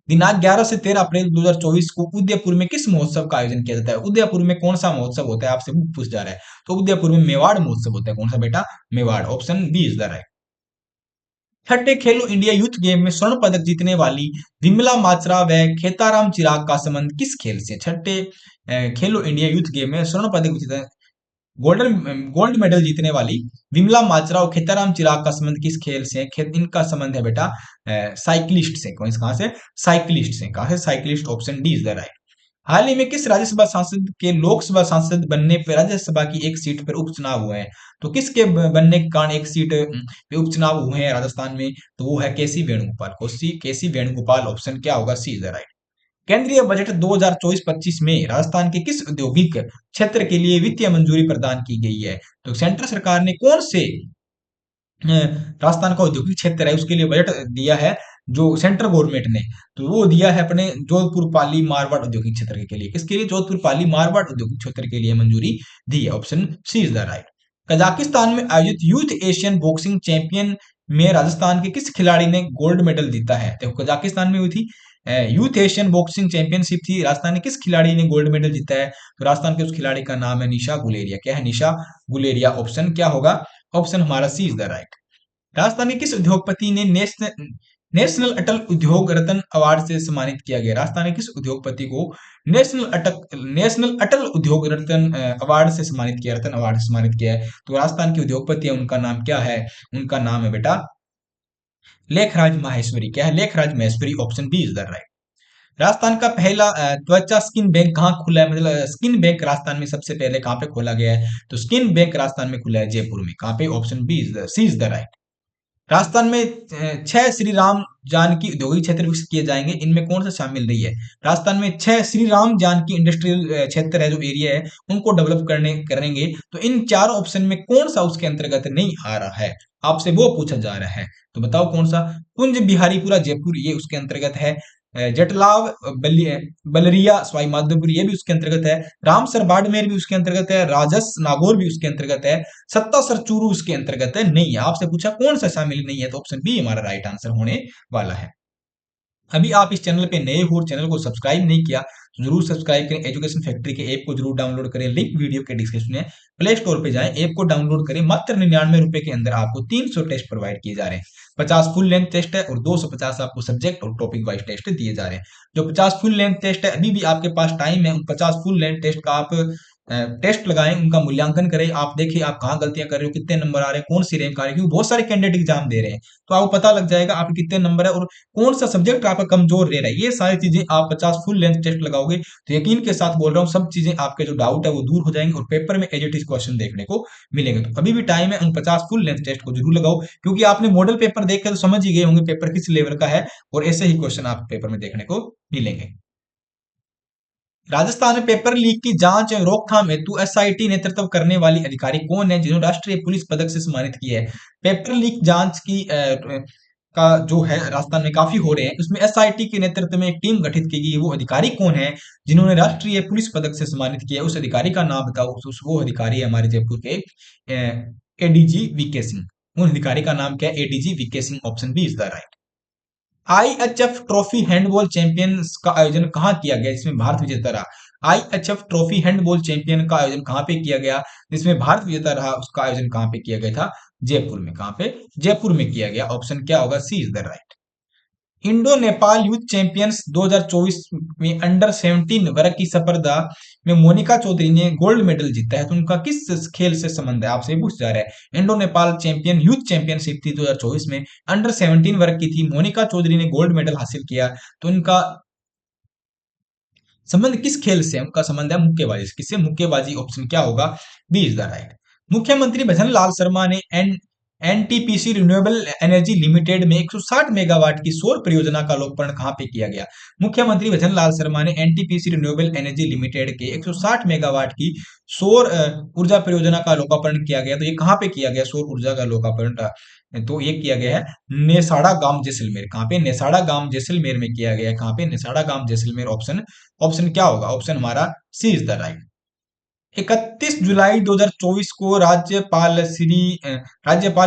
दिनांक 11 से 13 अप्रैल 2024 को उदयपुर में किस महोत्सव का आयोजन किया जाता है? उदयपुर में कौन सा महोत्सव होता है? आपसे पूछ जा रहा है। तो उदयपुर में मेवाड़ महोत्सव होता है। कौन सा बेटा? Mewar, option B is the right. छठे खेलो इंडिया यूथ गेम में स्वर्ण पदक जीतने वाली विमला माचरा व खेताराम चिराग का संबंध किस खेल से? छठे खेलो इंडिया यूथ गेम में स्वर्ण पदक जीता गोल्ड मेडल जीतने वाली विमला माचरा और खेताराम चिराग का संबंध किस खेल से है? इनका संबंध है बेटा साइकिलिस्ट से। कहां से? साइकिलिस्ट से। कहां से? Cyclist, option D is the right. हाल ही में किस राज्यसभा सांसद के लोकसभा सांसद बनने पर राज्यसभा की एक सीट पर उपचुनाव हुए हैं? तो किसके बनने के कारण एक सीट पे उपचुनाव हुए हैं राजस्थान में? तो वो है केसी वेणुगोपाल। केसी वेणुगोपाल, ऑप्शन क्या होगा? C is the right. केंद्रीय बजट 2024-25 में राजस्थान के किस औद्योगिक क्षेत्र के लिए वित्तीय मंजूरी प्रदान की गई है? तो सेंट्रल सरकार ने कौन से राजस्थान का औद्योगिक क्षेत्र है उसके लिए बजट दिया है जो सेंट्रल गवर्नमेंट ने? तो वो दिया है अपने जोधपुर पाली मारवाड़ औद्योगिक क्षेत्र के लिए। किसके लिए? जोधपुर पाली मारवाड़ औद्योगिक क्षेत्र के लिए मंजूरी दी है। Option C is the right. Kazakhstan में आयोजित यूथ एशियन बॉक्सिंग चैंपियन में राजस्थान के किस खिलाड़ी ने गोल्ड मेडल जीता है? देखो कजाकिस्तान में हुई थी यूथ एशियन बॉक्सिंग चैंपियनशिप थी। राजस्थान ने किस खिलाड़ी ने गोल्ड मेडल जीता है? तो राजस्थान के उस खिलाड़ी का नाम है निशा गुलेरिया। क्या है? निशा गुलेरिया। ऑप्शन क्या होगा? ऑप्शन हमारा सी इज द राइट। राजस्थान के किस उद्योगपति ने नेशनल अटल उद्योग रत्न अवार्ड से सम्मानित किया गया? राजस्थान के किस उद्योगपति को नेशनल अटल उद्योग रत्न अवार्ड से सम्मानित किया, रत्न अवार्ड से सम्मानित किया है? तो राजस्थान के उद्योगपति है, उनका नाम क्या है? उनका नाम है बेटा लेखराज माहेश्वरी। क्या है? Lekhraj Maheshwari, option B is the right. Rajasthan का पहला त्वचा स्किन बैंक कहाँ खुला है? मतलब स्किन बैंक राजस्थान में सबसे पहले कहाँ पे खोला गया है? तो स्किन बैंक राजस्थान में खुला है जयपुर में। कहाँ पे? Option B is the C is the right. Rajasthan में 6 श्री राम जानकी औद्योगिक क्षेत्र विकसित किए जाएंगे। इनमें कौन सा शामिल नहीं है? राजस्थान में 6 श्री राम जानकी इंडस्ट्रियल क्षेत्र है, जो एरिया है उनको डेवलप करेंगे। तो इन चार ऑप्शन में कौन सा उसके अंतर्गत नहीं आ रहा है? आपसे वो पूछा जा रहा है। तो बताओ कौन सा? कुंज बिहारीपुरा जयपुर ये उसके अंतर्गत है। जटलाव बलरिया सवाई माधोपुर ये भी उसके अंतर्गत है। रामसर बाड़मेर भी उसके अंतर्गत है। राजस नागौर भी उसके अंतर्गत है। सत्तासर चूरू उसके अंतर्गत है नहीं है। आपसे पूछा कौन सा शामिल नहीं है, तो ऑप्शन बी हमारा राइट आंसर होने वाला है। अभी आप इस चैनल पे नए हो और चैनल को सब्सक्राइब नहीं किया तो जरूर सब्सक्राइब करें। एजुकेशन फैक्ट्री के ऐप को जरूर डाउनलोड करें, लिंक वीडियो के डिस्क्रिप्शन में। प्ले स्टोर पे जाएं, ऐप को डाउनलोड करें। मात्र 99 रुपए के अंदर आपको 300 टेस्ट प्रोवाइड किए जा रहे हैं। 50 फुल लेंथ टेस्ट है और 250 आपको सब्जेक्ट और टॉपिक वाइज टेस्ट दिए जा रहे हैं। जो 50 फुल लेंथ टेस्ट है, अभी भी आपके पास टाइम है। उन 50 फुल लेंथ टेस्ट का आप टेस्ट लगाएं, उनका मूल्यांकन करें। आप देखिए आप कहाँ गलतियां कर रहे हो, कितने नंबर आ रहे हैं, कौन सी रैंक आ रही है, क्योंकि बहुत सारे कैंडिडेट एग्जाम दे रहे हैं। तो आपको पता लग जाएगा आप कितने नंबर है और कौन सा सब्जेक्ट आपका कमजोर रह रहा है। ये सारी चीजें आप 50 फुल लेंथ टेस्ट लगाओगे तो यकीन के साथ बोल रहा हूँ सब चीजें आपके जो डाउट है वो दूर हो जाएंगे और पेपर में एज इट इज क्वेश्चन देखने को मिलेंगे। तो अभी भी टाइम है, उन 50 फुल लेंथ टेस्ट को जरूर लगाओ, क्योंकि आपने मॉडल पेपर देख के तो समझ ही गए होंगे पेपर किस लेवल का है और ऐसे ही क्वेश्चन आप पेपर में देखने को मिलेंगे। राजस्थान में पेपर लीक की जांच एवं रोकथाम हेतु एसआईटी नेतृत्व करने वाली अधिकारी कौन है जिन्होंने राष्ट्रीय पुलिस पदक से सम्मानित किया है? पेपर लीक जांच की का जो है राजस्थान में काफी हो रहे हैं, उसमें एसआईटी के नेतृत्व में एक टीम गठित की गई। वो अधिकारी कौन है जिन्होंने राष्ट्रीय पुलिस पदक से सम्मानित किया है? उस अधिकारी का नाम बताओ। वो अधिकारी है हमारे जयपुर के एडीजी वीके सिंह। उन अधिकारी का नाम क्या है? ADG VK Singh, option B is the right. IHF trophy handball champions का आयोजन कहाँ किया गया जिसमें भारत विजेता रहा? IHF ट्रॉफी हैंडबॉल चैंपियन का आयोजन कहाँ पे किया गया, जिसमें भारत विजेता रहा, उसका आयोजन कहाँ पे किया गया था, जयपुर में। कहाँ पे, जयपुर में किया गया। ऑप्शन क्या होगा, C is the right. Indo Nepal youth champions 2024 में अंडर 17 वर्ग की स्पर्धा में मोनिका चौधरी ने गोल्ड मेडल जीता है, तो उनका किस खेल से संबंध है, आपसे पूछ जा रहा है। Indo Nepal champion youth championship थी 2024 में, अंडर 17 वर्ग की थी, मोनिका चौधरी ने गोल्ड मेडल हासिल किया, तो उनका संबंध किस खेल से, उनका संबंध है मुक्केबाजी से। किससे, मुक्केबाजी। ऑप्शन क्या होगा, बी इज द राइट। मुख्यमंत्री भजन लाल शर्मा ने एनटीपीसी रिन्यूएबल एनर्जी लिमिटेड में 160 मेगावाट की सौर परियोजना का लोकार्पण कहां पे किया गया। मुख्यमंत्री भजन लाल शर्मा ने एनटीपीसी रिन्यूएबल एनर्जी लिमिटेड के 160 मेगावाट की सौर ऊर्जा परियोजना का लोकार्पण किया गया, तो ये कहां पे किया गया सौर ऊर्जा का लोकार्पण, तो ये किया गया है नेसाड़ा गांव जैसलमेर। कहां पे, नेसाड़ा गांव जैसलमेर में किया गया है। कहां पे, नेसाड़ा गांव जैसलमेर। ऑप्शन ऑप्शन क्या होगा, ऑप्शन हमारा सी इज द राइट। 31 जुलाई 2024 को राज्यपाल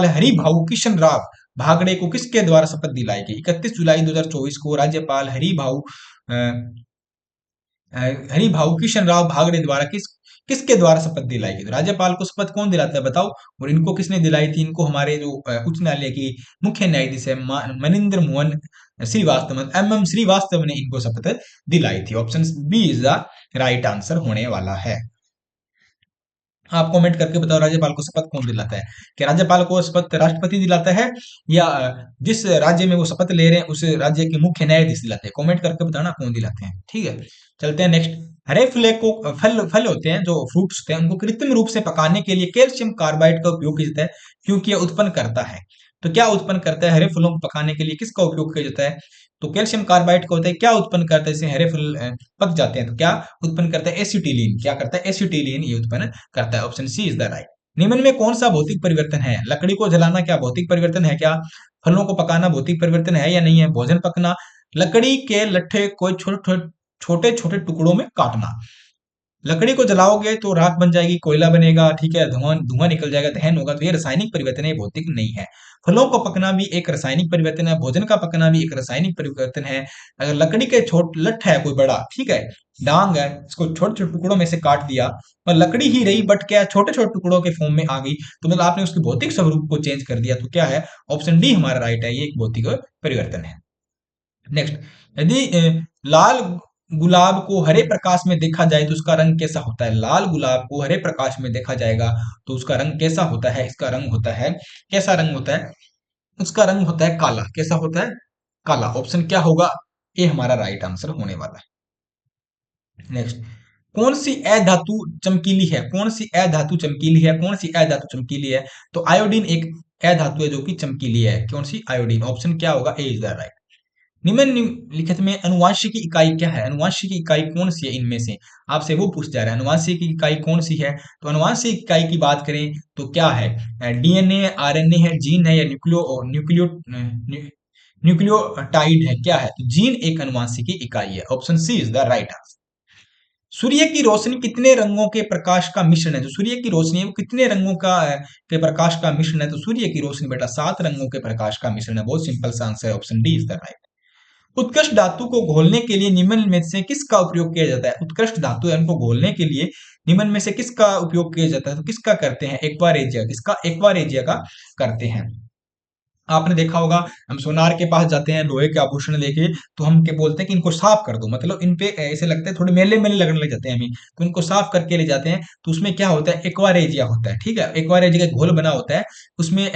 हरि भाऊ किशन राव भागड़े को किसके द्वारा शपथ दिलाई गई। 31 जुलाई 2024 को राज्यपाल हरि भाऊ किशन राव भागड़े द्वारा किसके द्वारा शपथ दिलाई गई। तो राज्यपाल को शपथ कौन दिलाता है बताओ, और इनको किसने दिलाई थी, इनको हमारे जो उच्च न्यायालय की मुख्य न्यायाधीश है मनिंदर मोहन श्रीवास्तव, MM श्रीवास्तव ने इनको शपथ दिलाई थी। Option B is the right answer होने वाला है। आप कमेंट करके बताओ राज्यपाल को शपथ कौन दिलाता है, क्या राज्यपाल को शपथ राष्ट्रपति दिलाता है, या जिस राज्य में वो शपथ ले रहे हैं उस राज्य के मुख्य न्यायाधीश दिलाते हैं। कमेंट करके बताना कौन दिलाते हैं, ठीक है। चलते हैं नेक्स्ट। हरे फल को फल होते हैं जो फ्रूट्स होते हैं, उनको कृत्रिम रूप से पकाने के लिए कैल्शियम कार्बाइड का उपयोग किया जाता है, क्योंकि यह उत्पन्न करता है। तो क्या उत्पन्न करता है, हरे फलों को पकाने के लिए किसका उपयोग किया जाता है, तो कैल्शियम कार्बाइड का होता है। क्या उत्पन्न करता है, जैसे हरे फल पक जाते हैं तो क्या उत्पन्न करता है, एसिटिलीन। क्या करता है, एसिटिलीन ये उत्पन्न करता है। Option C is the right. निम्न में कौन सा भौतिक परिवर्तन है, लकड़ी को जलाना क्या भौतिक परिवर्तन है, क्या फलों को पकाना भौतिक परिवर्तन है या नहीं है, भोजन पकना, लकड़ी के लट्ठे को छोटे छोटे टुकड़ों में काटना। लकड़ी को जलाओगे तो राख बन जाएगी, कोयला बनेगा, ठीक है, धुआं धुआं निकल जाएगा, दहन होगा, तो ये रासायनिक परिवर्तन है, भौतिक नहीं है। फलों को पकना भी एक रासायनिक परिवर्तन है, भोजन का पकना भी एक रासायनिक परिवर्तन है। अगर लकड़ी के छोट लठ है कोई बड़ा, ठीक है, डांग है, इसको छोटे छोटे टुकड़ों में से काट दिया और लकड़ी ही रही, बट क्या छोटे छोटे टुकड़ों के फॉर्म में आ गई, तो मतलब आपने उसके भौतिक स्वरूप को चेंज कर दिया, तो क्या है, ऑप्शन डी हमारा राइट है, ये एक भौतिक परिवर्तन है। नेक्स्ट, यदि लाल गुलाब को हरे प्रकाश में देखा जाए तो उसका रंग कैसा होता है। लाल गुलाब को हरे प्रकाश में देखा जाएगा तो उसका रंग कैसा होता है, इसका रंग होता है, कैसा रंग होता है, उसका रंग होता है काला। कैसा होता है, काला। ऑप्शन क्या होगा, ये हमारा राइट आंसर होने वाला है। नेक्स्ट, कौन सी अधातु चमकीली है, कौन सी अधातु चमकीली है, कौन सी अधातु चमकीली है, तो आयोडीन एक अधातु है जो कि चमकीली है। कौन सी, आयोडीन। ऑप्शन क्या होगा, ए इज द राइट। निम्नलिखित में अनुवांशिक इकाई क्या है, अनुवांशिक इकाई कौन सी है इनमें से, आपसे वो पूछ जा रहा है अनुवांशिक इकाई कौन सी है। तो अनुवांशिक इकाई की बात करें तो क्या है, DNA है, RNA है, जीन है, या न्यूक्लियोटाइड है, क्या है, तो जीन एक अनुवांशिक इकाई है। Option C is the right answer. सूर्य की रोशनी कितने रंगों के प्रकाश का मिश्रण है, जो सूर्य की रोशनी है वो कितने रंगों का के प्रकाश का मिश्रण है, तो सूर्य की रोशनी बेटा 7 रंगों के प्रकाश का मिश्रण है। बहुत सिंपल सा आंसर है, option D is the right. उत्कृष्ट धातु को घोलने के लिए निम्न में से किसका उपयोग किया जाता है। उत्कृष्ट धातु है उनको घोलने के लिए निम्न में से किसका उपयोग किया जाता है, तो किसका करते हैं, एक्वारेजिया। किसका, एक्वारेजिया का करते हैं। आपने देखा होगा हम सोनार के पास जाते हैं लोहे के आभूषण लेके, तो हम क्या बोलते हैं कि इनको साफ कर दो, मतलब इन पे ऐसे लगता है थोड़े मेले मेले लगने लग जाते हैं हमें, तो इनको साफ करके ले जाते हैं, तो उसमें क्या होता है, एक्वारेजिया होता है, ठीक है, एक्वारेजिया का घोल बना होता है। उसमें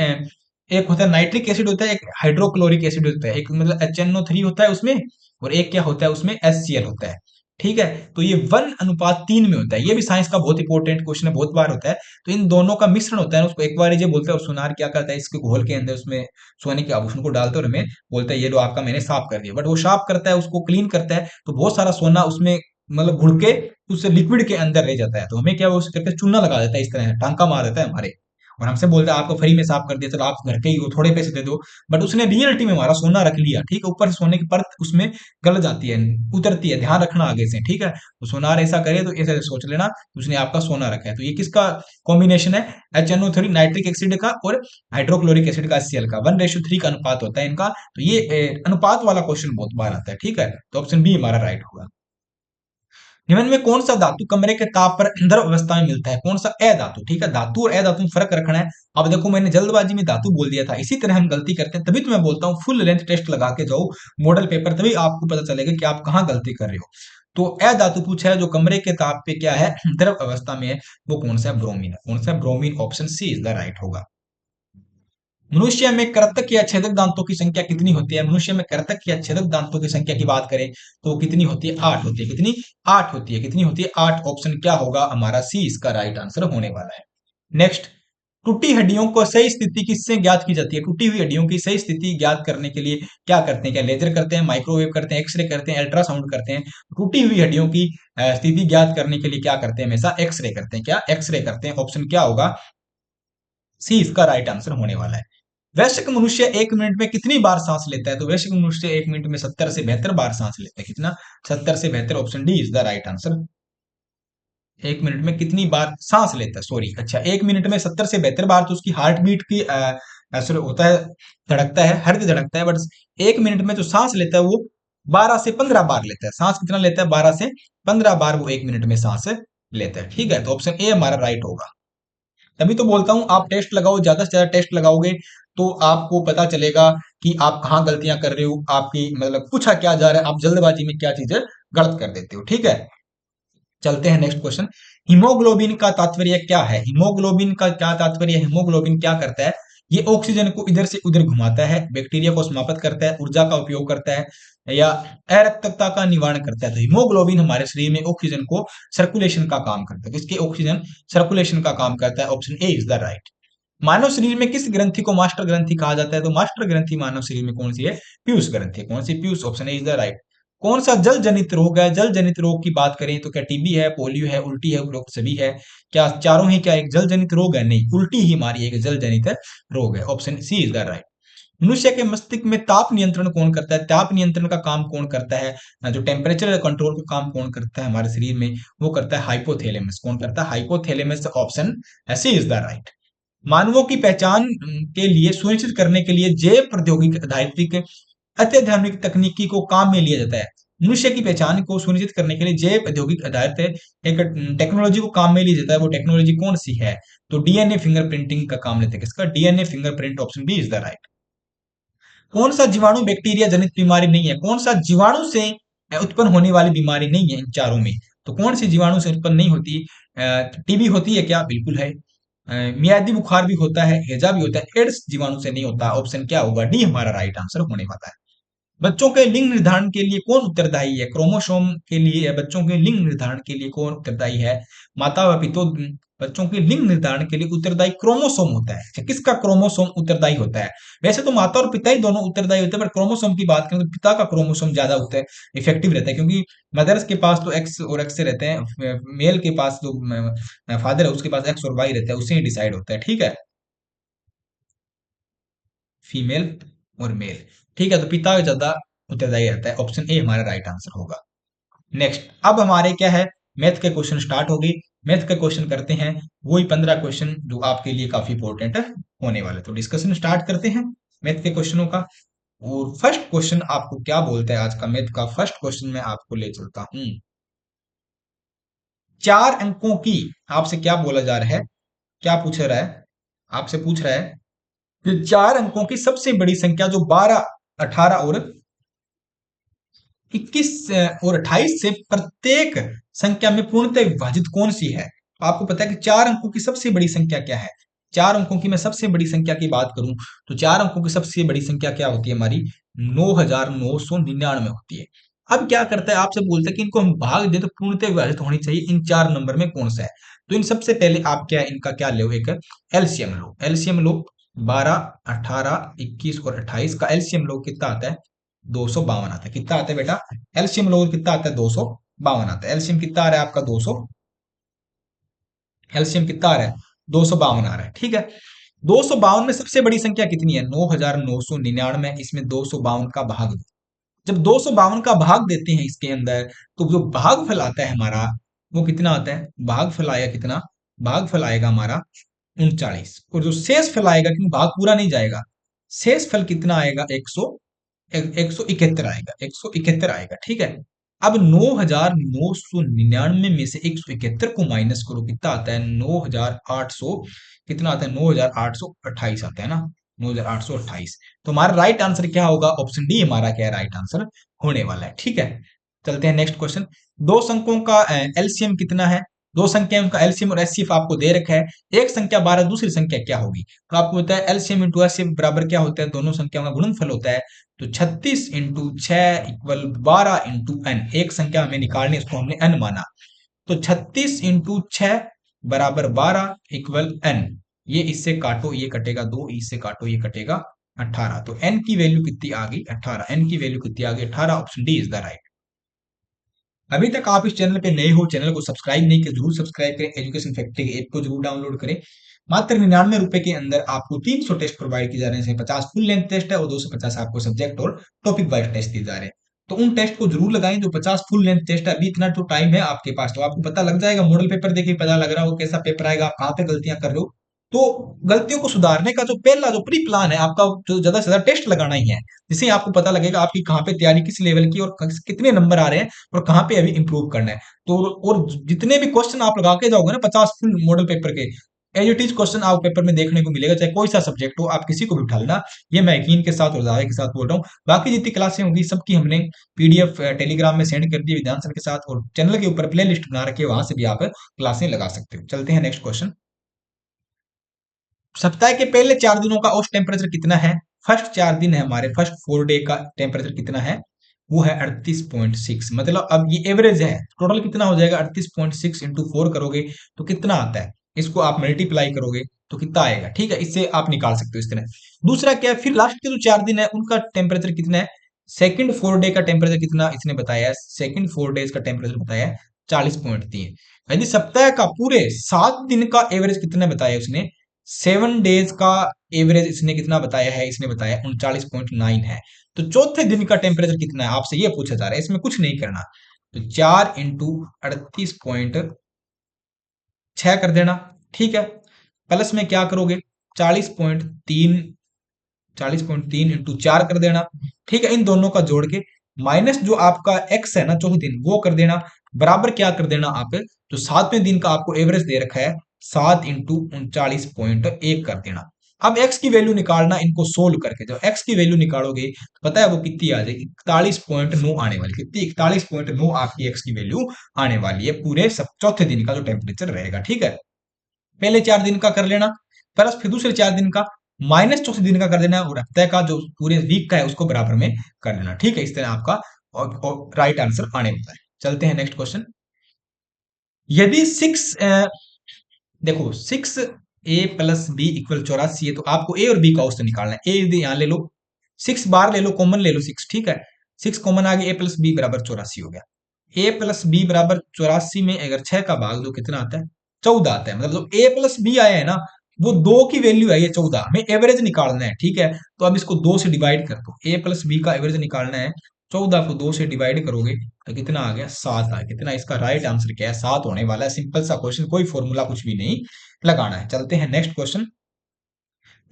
एक होता है नाइट्रिक एसिड होता है, एक हाइड्रोक्लोरिक एसिड होता है, एक मतलब HNO3 होता है उसमें, और एक क्या होता है उसमें HCl होता है, ठीक है। तो ये 1:3 में होता है, ये भी साइंस का बहुत इंपॉर्टेंट क्वेश्चन है, बहुत बार होता है। तो इन दोनों का मिश्रण होता है, उसको एक्वारेजिया बोलते हैं। और सोनार क्या करता है, इसके घोल के अंदर उसमें सोने के आभूषण को डालते हैं और हमें बोलता है ये लो आपका मैंने साफ कर दिया, बट वो साफ करता है, उसको क्लीन करता है, तो बहुत सारा सोना उसमें मतलब घुल के उस लिक्विड के अंदर रह जाता है, तो हमें क्या वो करके चूना लगा देता है, इस तरह टांका मार देता है हमारे, और हमसे बोलता है आपको फ्री में साफ कर दिया, चलो आप घर के ही हो थोड़े पैसे दे दो। बट उसने रियलिटी में हमारा सोना रख लिया, ठीक है, ऊपर से सोने की परत उसमें गल जाती है, उतरती है, ध्यान रखना आगे से, ठीक है। तो सोनार ऐसा करे तो ऐसे सोच लेना उसने आपका सोना रखा है। तो ये किसका कॉम्बिनेशन है, HNO3 नाइट्रिक एसिड का और हाइड्रोक्लोरिक एसिड का, HCl का 1:3 का अनुपात होता है इनका। तो ये अनुपात वाला क्वेश्चन बहुत बार आता है, ठीक है, तो ऑप्शन बी हमारा राइट होगा। निम्न में कौन सा धातु कमरे के ताप पर द्रव अवस्था में मिलता है? कौन सा? ए धातु। ठीक है, धातु और ए धातु में फर्क रखना है। अब देखो मैंने जल्दबाजी में धातु बोल दिया था, इसी तरह हम गलती करते हैं, तभी तो मैं बोलता हूँ फुल लेंथ टेस्ट लगा के जाओ मॉडल पेपर, तभी आपको पता चलेगा कि आप कहाँ गलती कर रहे हो। तो ए धातु पूछा है जो कमरे के ताप पे क्या है, द्रव अवस्था में है, वो कौन सा है? ब्रोमीन है। कौन सा है? Bromine. Option C is the right होगा। मनुष्य में कर्तक या छेदक दांतों की संख्या कितनी होती है? मनुष्य में कर्तक या छेदक दांतों की संख्या की बात करें तो कितनी होती है? 8 होती है। कितनी? 8 होती है। कितनी होती है? 8। ऑप्शन क्या होगा हमारा? सी इसका राइट आंसर होने वाला है। नेक्स्ट, टूटी हड्डियों को सही स्थिति किससे ज्ञात की जाती है? टूटी हुई हड्डियों की सही स्थिति ज्ञात करने के लिए क्या करते हैं? क्या लेजर करते हैं, माइक्रोवेव करते हैं, एक्सरे करते हैं, अल्ट्रासाउंड करते हैं? टूटी हुई हड्डियों की स्थिति ज्ञात करने के लिए क्या करते हैं? हमेशा एक्सरे करते हैं। क्या? एक्सरे करते हैं। ऑप्शन क्या होगा? सी इसका राइट आंसर होने वाला है। वयस्क मनुष्य 1 मिनट में कितनी बार सांस लेता है? तो वयस्क मनुष्य 1 मिनट में 70 से 72 बार सांस लेता है। कितना? 70 से 72। Option D is the right answer. 1 minute में कितनी बार सांस लेता है, सॉरी, अच्छा 1 मिनट में 70 से 72 बार, तो उसकी हार्ट बीट की असर होता है, धड़कता है, हृदय धड़कता है, बट 1 मिनट में जो सांस लेता है वो 12 से 15 बार लेता है। सांस कितना लेता है? 12 से 15 बार वो 1 मिनट में सांस लेता है। ठीक है, तो ऑप्शन ए हमारा राइट होगा। तभी तो बोलता हूं आप टेस्ट लगाओ, ज्यादा से ज्यादा टेस्ट लगाओगे तो आपको पता चलेगा कि आप कहाँ गलतियां कर रहे हो, आपकी मतलब पूछा क्या जा रहा है, आप जल्दबाजी में क्या चीजें गलत कर देते हो। ठीक है, चलते हैं नेक्स्ट क्वेश्चन। हीमोग्लोबिन का तात्पर्य क्या है? हीमोग्लोबिन का क्या तात्पर्य है? हीमोग्लोबिन क्या करता है? ये ऑक्सीजन को इधर से उधर घुमाता है, बैक्टीरिया को समाप्त करता है, ऊर्जा का उपयोग करता है या अरक्तता का निवारण करता है। तो हीमोग्लोबिन हमारे शरीर में ऑक्सीजन को सर्कुलेशन का काम करता है। किसके? ऑक्सीजन सर्कुलेशन का काम करता है। Option A is the right. मानव शरीर में किस ग्रंथि को मास्टर ग्रंथि कहा जाता है? तो मास्टर ग्रंथि मानव शरीर में कौन सी है? पीयूष ग्रंथि। कौन सी? पीयूष। Option A is the right. कौन सा जल जनित रोग है? जल जनित रोग की बात करें तो क्या टीबी है, पोलियो है, उल्टी है, उपरोक्त सभी है? क्या चारों ही क्या एक जल जनित रोग है? नहीं, उल्टी ही हमारी एक जल जनित रोग है। Option C is the right. मनुष्य के मस्तिष्क में ताप नियंत्रण कौन करता है? ताप नियंत्रण का काम कौन करता है? जो टेम्परेचर कंट्रोल का काम कौन करता है हमारे शरीर में? वो करता है हाइपोथैलेमस। कौन करता है? Hypothalamus. Option C is the right. मानवों की पहचान के लिए सुनिश्चित करने के लिए जैव प्रौद्योगिकी आधारित अत्याधुनिक तकनीकी को काम में लिया जाता है। मनुष्य की पहचान को सुनिश्चित करने के लिए जैव औद्योगिक आधारित एक टेक्नोलॉजी को काम में लिया जाता है। वो टेक्नोलॉजी कौन सी है? तो डीएनए फिंगरप्रिंटिंग का काम लेते हैं। किसका? DNA fingerprint. Option B is the right. कौन सा जीवाणु बैक्टीरिया जनित बीमारी नहीं है? कौन सा जीवाणु से उत्पन्न होने वाली बीमारी नहीं है इन चारों में? तो कौन सी जीवाणु से उत्पन्न नहीं होती? टीबी होती है क्या? बिल्कुल है। मियादी बुखार भी होता है, हैजा भी होता है, एड्स जीवाणु से नहीं होता। ऑप्शन क्या होगा? डी हमारा राइट आंसर होने वाला है। बच्चों के लिंग निर्धारण के लिए कौन उत्तरदायी है? क्रोमोसोम के लिए, बच्चों के लिंग निर्धारण के लिए कौन उत्तरदायी है? माता व पिता। बच्चों के लिंग निर्धारण के लिए उत्तरदायी क्रोमोसोम होता है। अच्छा, किसका क्रोमोसोम उत्तरदायी होता है? वैसे तो माता और पिता ही दोनों उत्तरदायी होते हैं, पर क्रोमोसोम की बात करें तो पिता का क्रोमोसोम ज्यादा होता है, इफेक्टिव रहता है, क्योंकि मदर्स के पास तो एक्स और एक्स रहते हैं, मेल के पास जो फादर है उसके पास एक्स और वाई रहता है, उससे ही डिसाइड होता है। ठीक है, फीमेल और मेल। ठीक है, तो पिता ज्यादा उत्तरदायी रहता है। ऑप्शन ए हमारा राइट आंसर होगा। नेक्स्ट, अब हमारे क्या है, मैथ के क्वेश्चन स्टार्ट हो गई। मैथ के क्वेश्चन करते हैं, वही 15 क्वेश्चन जो आपके लिए काफी इंपॉर्टेंट होने वाले। तो डिस्कशन स्टार्ट करते हैं मैथ के क्वेश्चनों का। और फर्स्ट क्वेश्चन आपको क्या बोलता है? आज का मैथ का फर्स्ट क्वेश्चन मैं आपको ले चलता हूं। 4 अंकों की आपसे क्या बोला जा रहा है? क्या पूछ रहा है? आपसे पूछ रहा है कि 4 अंकों की सबसे बड़ी संख्या जो 12, 18 और 21 और 28 से प्रत्येक संख्या में पूर्णतः विभाजित कौन सी है? तो आपको पता है कि 4 अंकों की सबसे बड़ी संख्या क्या है? 4 अंकों की मैं सबसे बड़ी संख्या की बात करूं तो 4 अंकों की सबसे बड़ी संख्या क्या होती है हमारी? 9,999 होती है। अब क्या करता है, आपसे बोलता है कि इनको हम भाग दें तो पूर्णतः विभाजित होनी चाहिए, इन 4 नंबर में कौन सा है? तो इन सबसे पहले आप क्या इनका क्या लो, एक एलसीएम लो। एलसीएम लो, 12, 18, 21 और 28 का एलसीएम लो, कितना आता है? 252 आता है। कितना आता है बेटा? एलसीएम लोग कितना आता है? 252 आता है। एलसीएम कितना आ रहा है आपका? 200। एलसीएम कितना आ रहा है? 252 आ रहा है। ठीक है, 252 में सबसे बड़ी संख्या कितनी है? 9,999। इसमें 252 का भाग दो। जब 252 का भाग देते हैं इसके अंदर, तो जो भागफल आता है हमारा वो कितना आता है? भागफल आएगा कितना? भागफल आएगा हमारा 39। और जो शेष फल आएगा, क्योंकि भाग पूरा नहीं जाएगा, शेष फल कितना आएगा? 171 आएगा। 171 आएगा। ठीक है, अब 9,999 में से 171 को माइनस करो, कितना आता है? 9,800, कितना आता है? 9,828 आता है ना, 9,828। तो हमारा राइट आंसर क्या होगा? ऑप्शन डी हमारा क्या है राइट आंसर होने वाला है। ठीक है, चलते हैं नेक्स्ट क्वेश्चन। दो संख्याओं का एलसीएम कितना है? दो संख्याओं का एलसीएम और एचसीएफ आपको दे रखा है। एक संख्या 12, दूसरी संख्या क्या होगी? तो आपको पता है एलसीएम इंटू एचसीएफ बराबर क्या होता है? दोनों संख्याओं का गुणनफल होता है। तो 36 इंटू 6 इक्वल 12 इंटू एन। एक संख्या हमें निकालनी है, उसको हमने एन माना। तो 36 इंटू 6 बराबर 12 इक्वल एन। ये इससे काटो, ये कटेगा 2, इससे काटो, ये कटेगा 18। तो एन की वैल्यू कितनी आ गई? 18। एन की वैल्यू कितनी आ गई? 18। Option D is the right. अभी तक आप इस चैनल पे नए हो, चैनल को सब्सक्राइब नहीं किया, जरूर सब्सक्राइब करें। एजुकेशन फैक्ट्री के ऐप को जरूर डाउनलोड करें। मात्र 99 रुपए के अंदर आपको 300 टेस्ट प्रोवाइड किए जा रहे हैं। 50 फुल लेंथ टेस्ट है और 250 आपको सब्जेक्ट और टॉपिक वाइज टेस्ट दिए जा रहे हैं। तो उन टेस्ट को जरूर लगाएं जो 50 फुल लेंथ टेस्ट है। अभी इतना तो टाइम है आपके पास, तो आपको पता लग जाएगा। मॉडल पेपर देखिए, पता लग रहा हो कैसा पेपर आएगा, आप कहाँ पे गलतियां कर रहे हो। तो गलतियों को सुधारने का जो पहला जो प्री प्लान है आपका, जो ज्यादा से ज्यादा टेस्ट लगाना ही है, जिससे आपको पता लगेगा आपकी कहाँ पे तैयारी किस लेवल की और कितने नंबर आ रहे हैं और कहाँ पे अभी इंप्रूव करना है। तो और जितने भी क्वेश्चन आप लगा के जाओगे ना 50 फुल मॉडल पेपर के, एज इट इज क्वेश्चन आप पेपर में देखने को मिलेगा, चाहे कोई सा सब्जेक्ट हो, आप किसी को भी उठा लेना। ये मैं यकीन के साथ और दावे के साथ बोल रहा हूँ। बाकी जितनी क्लासें होंगी सबकी हमने पीडीएफ टेलीग्राम में सेंड कर दी विधान सर के साथ, और चैनल के ऊपर प्ले लिस्ट बना रखी है, वहां से भी आप क्लासें लगा सकते हो। चलते हैं नेक्स्ट क्वेश्चन। सप्ताह के पहले 4 दिनों का औसत टेम्परेचर कितना है? फर्स्ट 4 दिन है हमारे, फर्स्ट 4 डे का टेम्परेचर कितना है? वो है 38.6। मतलब अब ये एवरेज है, टोटल कितना हो जाएगा? 38.6 इंटू 4 करोगे तो कितना आता है? इसको आप मल्टीप्लाई करोगे तो कितना आएगा? ठीक है, इससे आप निकाल सकते हो इस तरह। दूसरा क्या है, फिर लास्ट के जो 4 दिन है उनका टेम्परेचर कितना है? सेकंड 4 डे का टेम्परेचर कितना इसने बताया है? सेकंड 4 डेज का टेम्परेचर बताया है 40.3। यदि सप्ताह का पूरे 7 दिन का एवरेज कितना बताया उसने? 7 डेज का एवरेज इसने कितना बताया है? इसने बताया 39.9 है। तो चौथे दिन का टेम्परेचर कितना है आपसे ये पूछा जा रहा है। इसमें कुछ नहीं करना, तो 4 इंटू 38.6 कर देना। ठीक है, प्लस में क्या करोगे? 40.3, 40.3 इंटू 4 कर देना। ठीक है, इन दोनों का जोड़ के माइनस जो आपका एक्स है ना चौथे दिन, वो कर देना। बराबर क्या कर देना आप? जो 7वें दिन का आपको एवरेज दे रखा है 7 इंटू 39.1 कर देना। अब x की वैल्यू निकालना, इनको सोल्व करके जब x की वैल्यू निकालोगे तो पता है वो कितनी आ जाएगी? 41.9 आने वाली। कितनी? 41.9 आपकी x की वैल्यू आने वाली है पूरे सब चौथे दिन का जो टेम्परेचर रहेगा। ठीक है, पहले 4 दिन का कर लेना, प्लस फिर दूसरे 4 दिन का, माइनस चौथे दिन का कर देना, और हफ्ते का जो पूरे वीक का है उसको बराबर में कर लेना। ठीक है, इस तरह आपका और राइट आंसर आने वाला है। चलते हैं नेक्स्ट क्वेश्चन। यदि 6 देखो 6a+b=84 है, तो आपको ए और बी का औसत निकालना है। ए यदि यहां ले लो, 6 बार ले लो, कॉमन ले लो 6। ठीक है, 6 कॉमन आ गया, a+b बराबर 84 हो गया। a+b बराबर 84 में अगर 6 का भाग दो कितना आता है? 14 आता है। मतलब जो a+b आया है ना, वो 2 की वैल्यू आई है 14, हमें एवरेज निकालना है। ठीक है, तो अब इसको 2 से डिवाइड कर दो। a+b का एवरेज निकालना है, 14 को 2 से डिवाइड करोगे तो कितना आ गया? 7 आ गया। कितना? इसका राइट आंसर क्या है? 7 होने वाला है। सिंपल सा क्वेश्चन, कोई फॉर्मूला कुछ भी नहीं लगाना है। चलते हैं नेक्स्ट क्वेश्चन।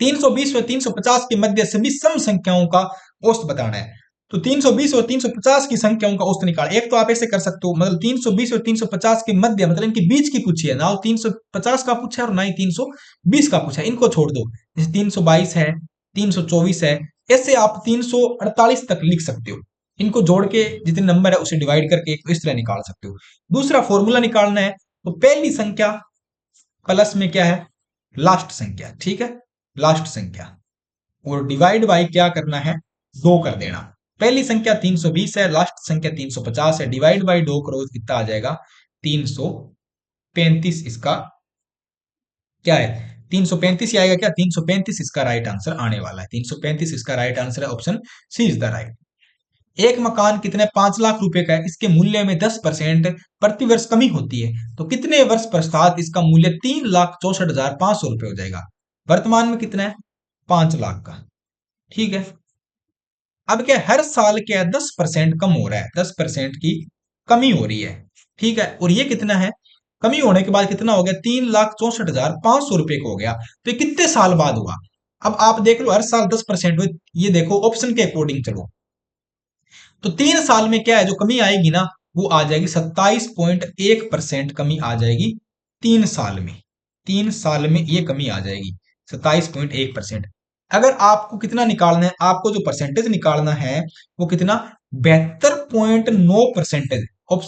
320 और 350 के मध्य सभी सम संख्याओं का औसत बताना है। तो 320 और 350 की संख्याओं का औसत निकाल। एक तो आप ऐसे कर सकते हो, मतलब 320 और 350 के मध्य, मतलब इनके बीच की पूछी है ना, 350 का पूछा है और ना ही 320 का पूछा है। इनको छोड़ दो, जैसे 322 है, 324 है, ऐसे आप 348 तक लिख सकते हो। इनको जोड़ के जितने नंबर है उसे डिवाइड करके इस तरह निकाल सकते हो। दूसरा फॉर्मूला निकालना है, तो पहली संख्या प्लस में क्या है? लास्ट संख्या। ठीक है, लास्ट संख्या, और डिवाइड बाय क्या करना है? 2 कर देना। पहली संख्या 320 है, लास्ट संख्या 350 है, डिवाइड बाय 2 करो तो कितना आ जाएगा? 335। इसका क्या है? 335 ही आएगा क्या? 335 इसका राइट आंसर आने वाला है। 335 इसका राइट आंसर है। Option C is the right. एक मकान कितने 5 लाख रुपए का है, इसके मूल्य में 10% प्रति वर्ष कमी होती है, तो कितने वर्ष पश्चात इसका मूल्य 3,64,500 रुपए हो जाएगा? वर्तमान में कितना है? 5 लाख का। ठीक है, अब क्या हर साल क्या 10% कम हो रहा है, 10% की कमी हो रही है। ठीक है, और ये कितना है? कमी होने के बाद कितना हो गया? 3,64,500 रुपए को हो गया। तो ये कितने साल बाद हुआ? अब आप देख लो, हर साल 10% हुए। ये देखो ऑप्शन के अकॉर्डिंग चलो, तो 3 साल में क्या है जो कमी आएगी ना, वो आ जाएगी 27.1% कमी आ जाएगी 3 साल में। 3 साल में ये कमी आ जाएगी 27.1%। अगर आपको कितना निकालना है, आपको जो परसेंटेज निकालना है वो कितना, 72.9%।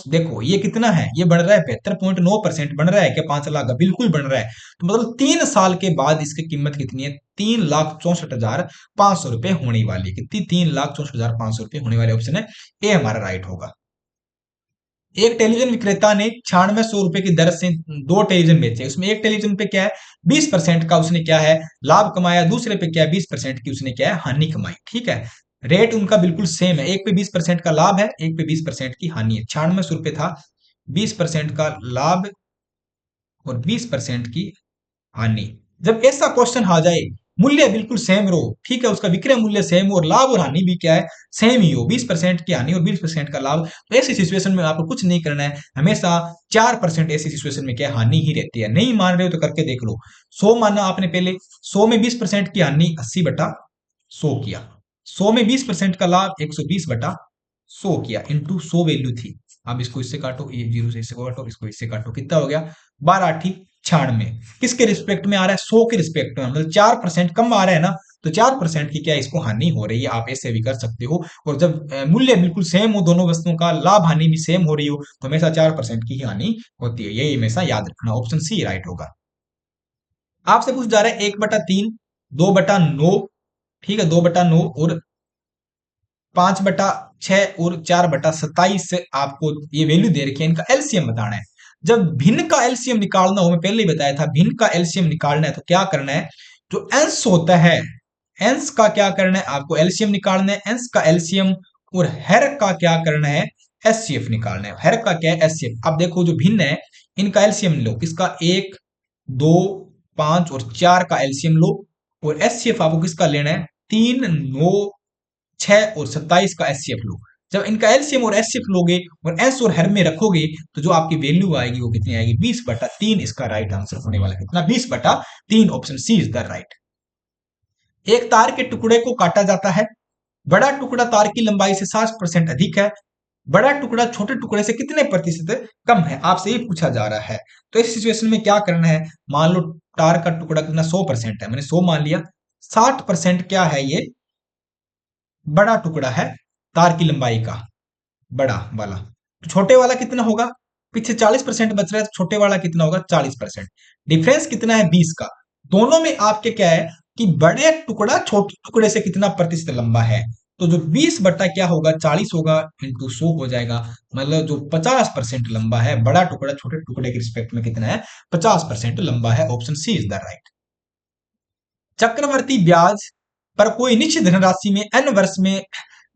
देखो ये कितना है, ये बढ़ रहा है 72.9% बन रहा है क्या 5 लाख का, बिल्कुल बन रहा है। तो मतलब 3 साल के बाद इसकी कीमत कितनी है, 3,64,500 रुपए होने वाली है। कितनी, 3,64,500 रुपए होने वाली। ऑप्शन है ए हमारा राइट होगा। एक टेलीविजन विक्रेता ने 9600 रुपए की दर से 2 टेलीविजन बेचे। उसमें एक टेलीविजन पे क्या है 20% का उसने क्या है लाभ कमाया, दूसरे पे क्या है 20% की उसने क्या है हानि कमाई। ठीक है, रेट उनका बिल्कुल सेम है, एक पे 20% का लाभ है, एक पे 20% की हानि है। 9600 रुपए था, 20% का लाभ और 20% की हानि। जब ऐसा क्वेश्चन आ जाए, मूल्य बिल्कुल सेम रहो, ठीक है, उसका विक्रय मूल्य सेम हो और लाभ और हानि भी क्या है सेम ही हो, 20% की हानि और 20% का लाभ, तो ऐसी सिचुएशन में आपको कुछ नहीं करना है, हमेशा 4% ऐसी सिचुएशन में क्या हानि ही रहती है। नहीं मान रहे हो तो करके देख लो। 100 माना आपने पहले, 100 में 20% की हानि 80/100 किया, 100 में 20% का लाभ 120/100 किया, इंटू 100 वैल्यू थी। अब इसको इससे काटो, ये जीरो से इससे काटो, इसको इससे काटो, कितना हो गया 12×8=96। किसके रिस्पेक्ट में आ रहा है, 100 के रिस्पेक्ट में, मतलब 4% कम आ रहा है ना, तो 4% की क्या इसको हानि हो रही है। आप ऐसे भी कर सकते हो। और जब मूल्य बिल्कुल सेम हो दोनों वस्तुओं का, लाभ हानि भी सेम हो रही हो, तो हमेशा 4% की ही हानि होती है। यही हमेशा याद रखना, ऑप्शन सी राइट होगा। आपसे पूछ जा रहा है 1/3, 2/9, ठीक है, 2/9 और 5/6 और 4/27 से आपको ये वैल्यू दे रखी है, इनका एलसीएम बताना है। जब भिन्न का एलसीएम निकालना हो, मैं पहले ही बताया था, भिन्न का एलसीएम निकालना है तो क्या करना है, जो अंश होता है, अंश का क्या करना है, आपको एलसीएम निकालना है, अंश का एलसीएम। और हर का क्या करना है, एचसीएफ निकालना है। हर का क्या है, एचसीएफ। अब देखो जो भिन्न है इनका एलसीएम लो, किसका, 1, 2, 5 और 4 का एलसीएम लो। और एचसीएफ आपको किसका लेना है, 3, 9, 6 और 27 का एचसीएफ लो। जब इनका एलसीएम और एचसीएफ लोगे और एस और हर में रखोगे, तो जो आपकी वैल्यू आएगी वो कितनी आएगी, 20/3 इसका राइट आंसर होने वाला है। कितना, 20/3, option C is the right. एक तार के टुकड़े को काटा जाता है, बड़ा टुकड़ा तार की लंबाई से 60% अधिक है, बड़ा टुकड़ा छोटे टुकड़े से कितने प्रतिशत कम है, आपसे ये पूछा जा रहा है। तो इस सिचुएशन में क्या करना है, मान लो तार का टुकड़ा कितना 100% है, मैंने 100 मान लिया, 60% क्या है, ये बड़ा टुकड़ा है तार की लंबाई का, बड़ा वाला। तो छोटे वाला कितना होगा, पीछे 40% बच रहा है, तो छोटे वाला कितना होगा 40%। डिफरेंस कितना है 20 का। दोनों में आपके क्या है कि बड़े टुकड़ा छोटे टुकड़े से कितना प्रतिशत लंबा है, तो जो 20 बटा क्या होगा 40 होगा, इंटू 100 हो जाएगा। मतलब जो 50% लंबा है, बड़ा टुकड़ा छोटे टुकड़े के रिस्पेक्ट में कितना है, 50% लंबा है। Option C is the right. चक्रवर्ती ब्याज पर कोई निश्चित धनराशि में n वर्ष में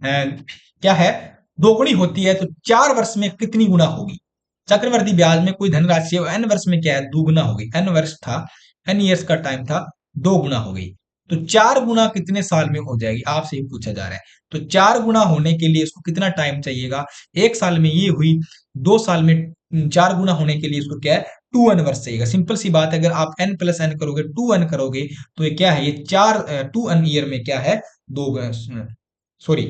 क्या है दोगुनी होती है, तो 4 वर्ष में कितनी गुना होगी। चक्रवर्ती ब्याज में कोई धनराशि है, n वर्ष में क्या है, दुगुना होगी। n वर्ष था, n ईयर्स का टाइम था, 2 गुना हो गई। तो 4 गुना कितने साल में हो जाएगी, आपसे ही पूछा जा रहा है। तो 4 गुना होने के लिए इसको कितना टाइम चाहिएगा, 1 साल में ये हुई, 2 साल में 4 गुना होने के लिए इसको क्या है 2n वर्ष चाहिएगा। सिंपल सी बात है, अगर आप n+n करोगे, 2n करोगे, तो ये क्या है, ये 2n ईयर में क्या है, दो, सॉरी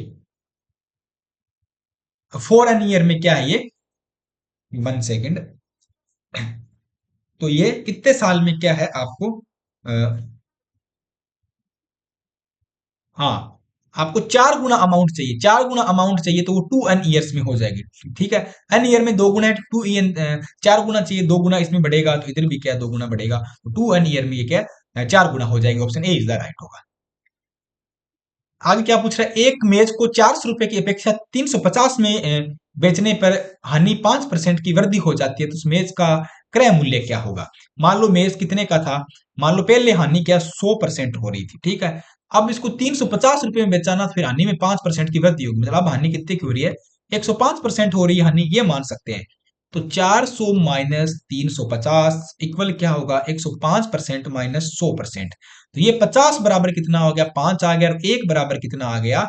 4n ईयर में क्या है ये, 1 सेकेंड, तो ये कितने साल में क्या है आपको, हाँ, आपको 4 गुना अमाउंट चाहिए, 4 गुना अमाउंट चाहिए, तो वो 2n ईयर्स में हो जाएगी। ठीक है, n ईयर में 2 गुना है, 2n 4 गुना चाहिए, 2 गुना इसमें बढ़ेगा, तो इधर भी क्या 2 गुना बढ़ेगा, तो 2n ईयर में ये क्या 4 गुना हो जाएगी। Option A is the right होगा। आगे क्या पूछ रहा है, एक मेज को 400 रुपए की अपेक्षा 350 में बेचने पर हानि 5% की वृद्धि हो जाती है, तो उस मेज का क्रय मूल्य क्या होगा। मान लो मेज कितने का था, मान लो पहले हानि क्या 100% हो रही थी, ठीक है, अब इसको 350 रुपए में बेचाना, फिर हानि में 5% की वृद्धि होगी, मतलब अब हानि कितने की हो रही है, 105% हो रही है हानि, ये मान सकते हैं। तो 400 माइनस 350 इक्वल क्या होगा, 105% माइनस 100%। तो ये 50 बराबर कितना हो गया, 5 आ गया, और 1 बराबर कितना आ गया,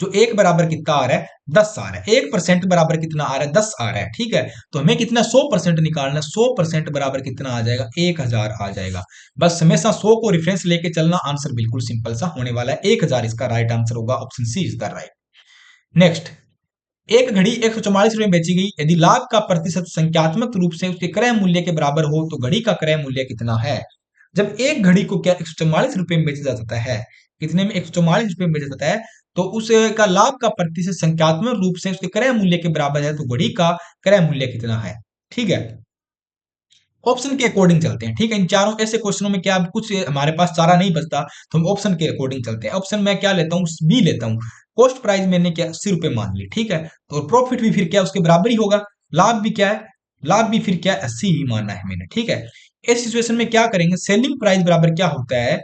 जो 1 बराबर कितना आ रहा है 10 आ रहा है, 1% बराबर कितना आ रहा है 10 आ रहा है। ठीक है, तो हमें कितना 100% निकालना है, 100% बराबर कितना आ जाएगा 1000 आ जाएगा। बस हमेशा 100 को रेफरेंस लेके चलना, आंसर बिल्कुल सिंपल सा होने वाला है, 1000 इसका राइट आंसर होगा। Option C is the right. Next, एक घड़ी 144 रुपए में बेची गई, यदि लाभ का प्रतिशत संख्यात्मक रूप से उसके क्रय मूल्य के बराबर हो तो घड़ी का क्रय मूल्य कितना है। जब एक घड़ी को क्या 144 रुपए में बेचा जाता है, कितने में, 144 रुपए में बेचा जाता है, तो उसका लाभ का प्रतिशत संख्यात्मक रूप से उसके क्रय मूल्य के बराबर है, तो घड़ी का क्रय मूल्य कितना है। ठीक है, ऑप्शन के अकॉर्डिंग चलते हैं। ठीक है, इन चारों ऐसे क्वेश्चनों में क्या कुछ हमारे पास चारा नहीं बचता, तो हम ऑप्शन के अकॉर्डिंग चलते हैं। ऑप्शन मैं क्या लेता हूँ, बी लेता हूँ। कॉस्ट प्राइस मैंने क्या 80 रुपए मान ली, ठीक है, तो प्रॉफिट भी फिर क्या उसके बराबर ही होगा, लाभ भी क्या है, लाभ भी फिर क्या 80 ही मानना है मैंने। ठीक है, इस सिचुएशन में क्या करेंगे, सेलिंग प्राइस बराबर क्या होता है,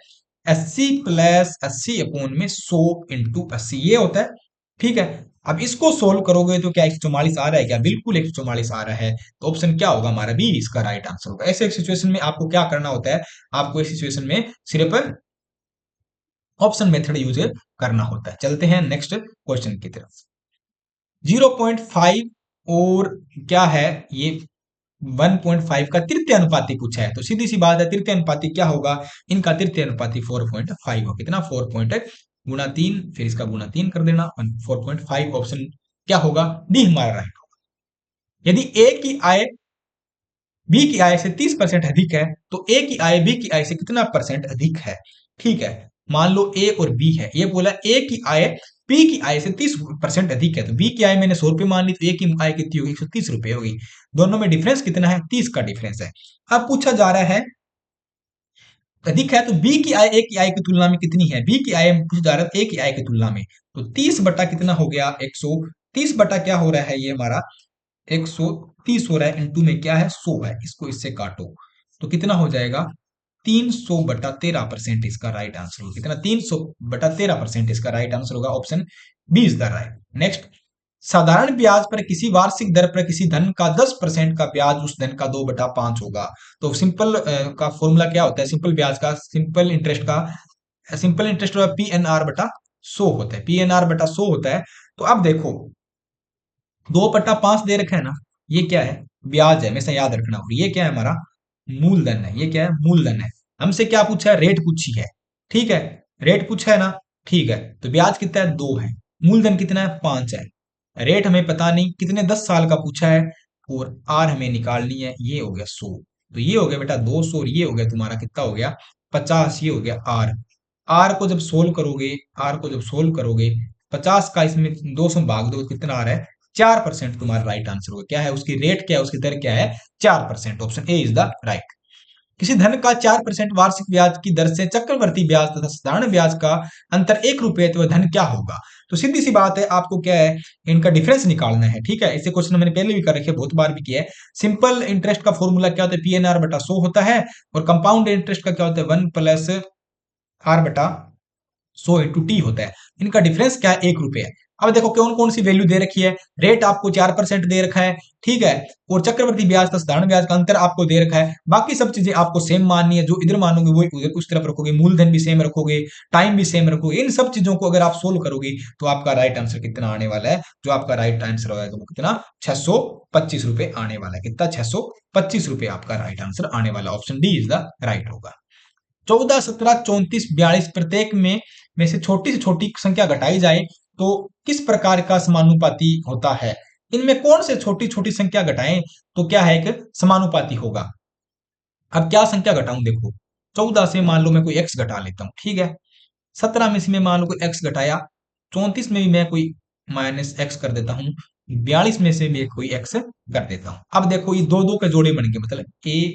80 प्लस 80 अपॉन में 100 इंटू 80 ये होता है। ठीक है, अब इसको सोल्व करोगे तो क्या 144 आ रहा है क्या, बिल्कुल 144 आ रहा है, तो ऑप्शन क्या होगा हमारा, बी इसका राइट आंसर होगा। ऐसे एक सिचुएशन में आपको क्या करना होता है, आपको इस सिचुएशन में सिर्फ ऑप्शन मेथड यूज करना होता है। चलते हैं नेक्स्ट क्वेश्चन की तरफ। 0.5 और क्या है ये 1.5 का तृतीय अनुपाती पूछा है, तो सीधी सी बात है तृतीय अनुपाती क्या होगा, इनका तृतीय अनुपाती 4.5 हो, कितना 4 पॉइंट गुना 3, फिर इसका गुना 3 कर देना, 4.5 ऑप्शन क्या होगा, डी हमारा राइट होगा। यदि ए की आय बी की आय से 30% अधिक है, तो ए की आय बी की आय से कितना परसेंट अधिक है। ठीक है, मान लो ए और बी है, ये बोला ए की आय बी की आय से 30% अधिक है, तो बी की आय मैंने 100 रुपए मान ली, तो ए की आय कितनी होगी, 130 रुपए होगी। दोनों में डिफरेंस कितना है, 30 का डिफरेंस है। अब पूछा जा रहा है अधिक है, तो बी की आय ए की आय की तुलना में कितनी है, बी की आय पूछा जा रहा है ए की आय की तुलना में, तो 30 बटा कितना हो गया 130 बटा क्या हो रहा है ये हमारा 130 हो रहा है, इंटू में क्या है 100 है, इसको इससे काटो तो कितना हो जाएगा 300/13% इसका राइट आंसर होगा। कितना 300/13% इसका राइट आंसर होगा, option B is the right. Next, साधारण ब्याज पर किसी वार्षिक दर पर किसी धन का 10% का ब्याज उस धन का 2/5 होगा। तो सिंपल का फॉर्मूला क्या होता है, सिंपल ब्याज का, सिंपल इंटरेस्ट का, सिंपल इंटरेस्ट PNR/100 होता है, PNR/100 होता है। तो अब देखो 2/5 दे रखा है ना, ये क्या है, ब्याज है, हमेशा याद रखना। और ये क्या है हमारा मूलधन है, ये क्या है मूलधन है। हमसे क्या पूछा है, रेट पूछी है। ठीक है, रेट पूछा है ना, ठीक है, तो ब्याज कितना है 2 है, मूलधन कितना है 5 है, रेट हमें पता नहीं, कितने 10 साल का पूछा है, और आर हमें निकालनी है, ये हो गया 100, तो ये हो गया बेटा 200, और ये हो गया तुम्हारा कितना हो गया 50, ये हो गया आर। आर को जब सोल्व करोगे, आर को जब सोल्व करोगे 50 का इसमें 200 भाग दो, कितना आ रहा है 4%, तुम्हारा राइट आंसर होगा। क्या है उसकी रेट, क्या है उसकी दर, क्या है 4%, option A is the right. किसी धन का 4% वार्षिक ब्याज की दर से चक्रवर्ती ब्याज तथा साधारण ब्याज का अंतर 1 रुपये, तो वह धन क्या होगा। तो सीधी सी बात है, आपको क्या है इनका डिफरेंस निकालना है। ठीक है, ऐसे क्वेश्चन मैंने पहले भी कर रखे, बहुत बार भी किया है। सिंपल इंटरेस्ट का फॉर्मूला क्या होता है, PNR/100 होता है, और कंपाउंड इंटरेस्ट का क्या होता है 1+R/100 × T होता है। इनका डिफरेंस क्या है 1 रुपये है। अब देखो कौन कौन सी वैल्यू दे रखी है, रेट आपको 4% दे रखा है, ठीक है, और चक्रवर्ती ब्याज तथा साधारण ब्याज का अंतर आपको दे रखा है। बाकी सब चीजें आपको सेम माननी है, जो इधर मानोगे वो उधर उस तरफ रखोगे, मूलधन भी सेम रखोगे, टाइम भी सेम रखोगे। इन सब चीजों को अगर आप सोल्व करोगे तो आपका राइट आंसर कितना आने वाला है, जो आपका राइट आंसर होगा वो कितना 625 रुपए आने वाला है। कितना 625 रुपए आपका राइट आंसर आने वाला, option D is the right होगा। 14, 17, 34, 42 प्रत्येक में से छोटी संख्या घटाई जाए तो किस प्रकार का समानुपाती होता है। इनमें कौन से छोटी छोटी संख्या घटाएं तो क्या है एक समानुपाती होगा। अब क्या संख्या घटाऊं, देखो 14 से मान लो मैं कोई x घटा लेता हूं, ठीक है, 17 में से मैं मान लो कोई x घटाया, 34 में भी मैं कोई -x कर देता हूं, 42 में से मैं कोई x कर देता हूं। अब देखो ये दो दो के जोड़े बन गए, मतलब a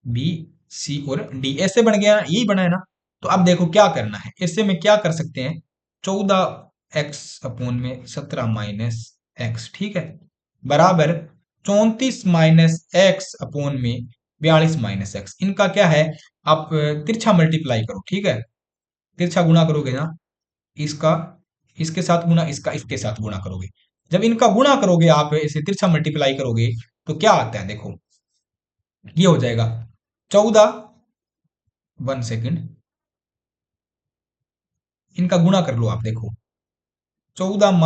बी सी और डी ऐसे बन गया, यही बना है ना। तो अब देखो क्या करना है, इससे में क्या कर सकते हैं, 14x/17 - x, ठीक है, बराबर 34 - x/42 इनका क्या है, आप तिरछा मल्टीप्लाई करो, ठीक है, तिरछा गुणा करोगे ना, इसका इसके साथ गुणा, इसका इसके साथ गुणा करोगे। जब इनका गुणा करोगे आप इसे तिरछा मल्टीप्लाई करोगे तो क्या आता है, देखो ये हो जाएगा 14, 1 सेकेंड, इनका गुणा कर लो आप, देखो 14 -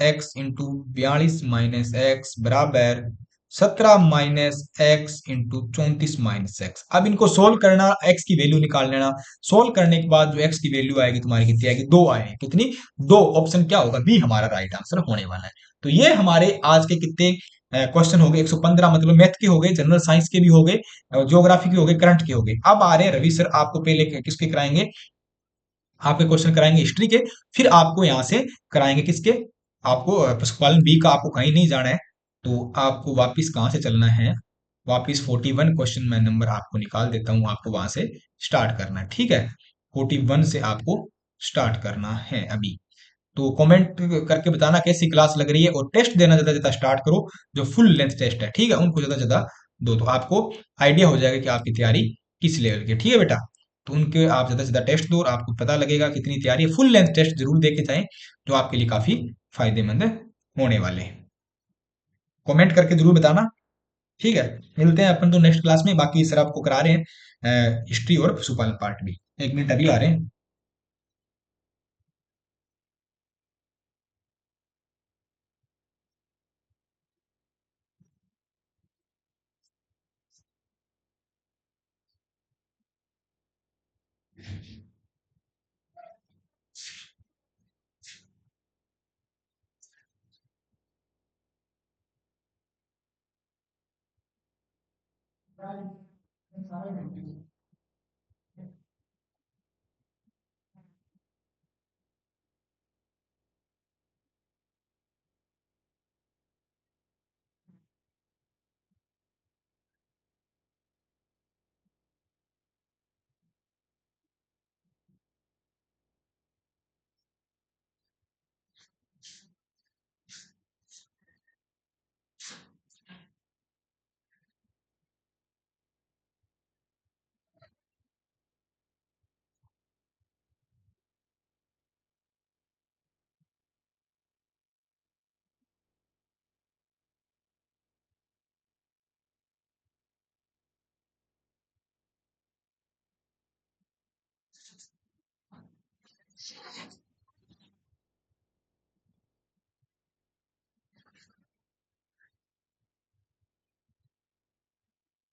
x × 42 - x बराबर 17 - x × 34 - x। अब इनको सोल्व करना, x की वैल्यू निकाल लेना। सोल्व करने के बाद जो x की वैल्यू आएगी तुम्हारी कितनी आएगी, 2 आएगी। कितनी, 2। ऑप्शन क्या होगा, बी हमारा राइट आंसर होने वाला है। तो ये हमारे आज के कितने क्वेश्चन हो गए, 115, मतलब मैथ के हो गए, जनरल साइंस के भी हो गए, ज्योग्राफी के हो गए, करंट के हो गए। अब आ रहे हैं रवि सर, आपको पहले किसके कराएंगे, आपके क्वेश्चन कराएंगे हिस्ट्री के, फिर आपको यहां से कराएंगे किसके, आपको पशुपालन बी का। आपको कहीं नहीं जाना है, तो आपको वापिस कहां से चलना है, वापिस 41 क्वेश्चन मैं नंबर आपको निकाल देता हूं, आपको वहां से स्टार्ट करना है, ठीक है। 41 से आपको स्टार्ट करना है अभी। तो कमेंट करके बताना कैसी क्लास लग रही है, और टेस्ट देना ज्यादा ज्यादा स्टार्ट करो, जो फुल लेंथ टेस्ट है, ठीक है, उनको ज्यादा ज्यादा दो, तो आपको आइडिया हो जाएगा कि आपकी तैयारी किस लेवल की है, ठीक है बेटा। तो उनके आप ज्यादा से ज्यादा टेस्ट दो और आपको पता लगेगा कितनी तैयारी है। फुल लेंथ टेस्ट जरूर देके जाएं, जो आपके लिए काफी फायदेमंद होने वाले हैं। कमेंट करके जरूर बताना, ठीक है। मिलते हैं अपन तो नेक्स्ट क्लास में। बाकी सर आपको करा रहे हैं हिस्ट्री और पशुपालन पार्ट भी। 1 मिनट अभी आ रहे हैं।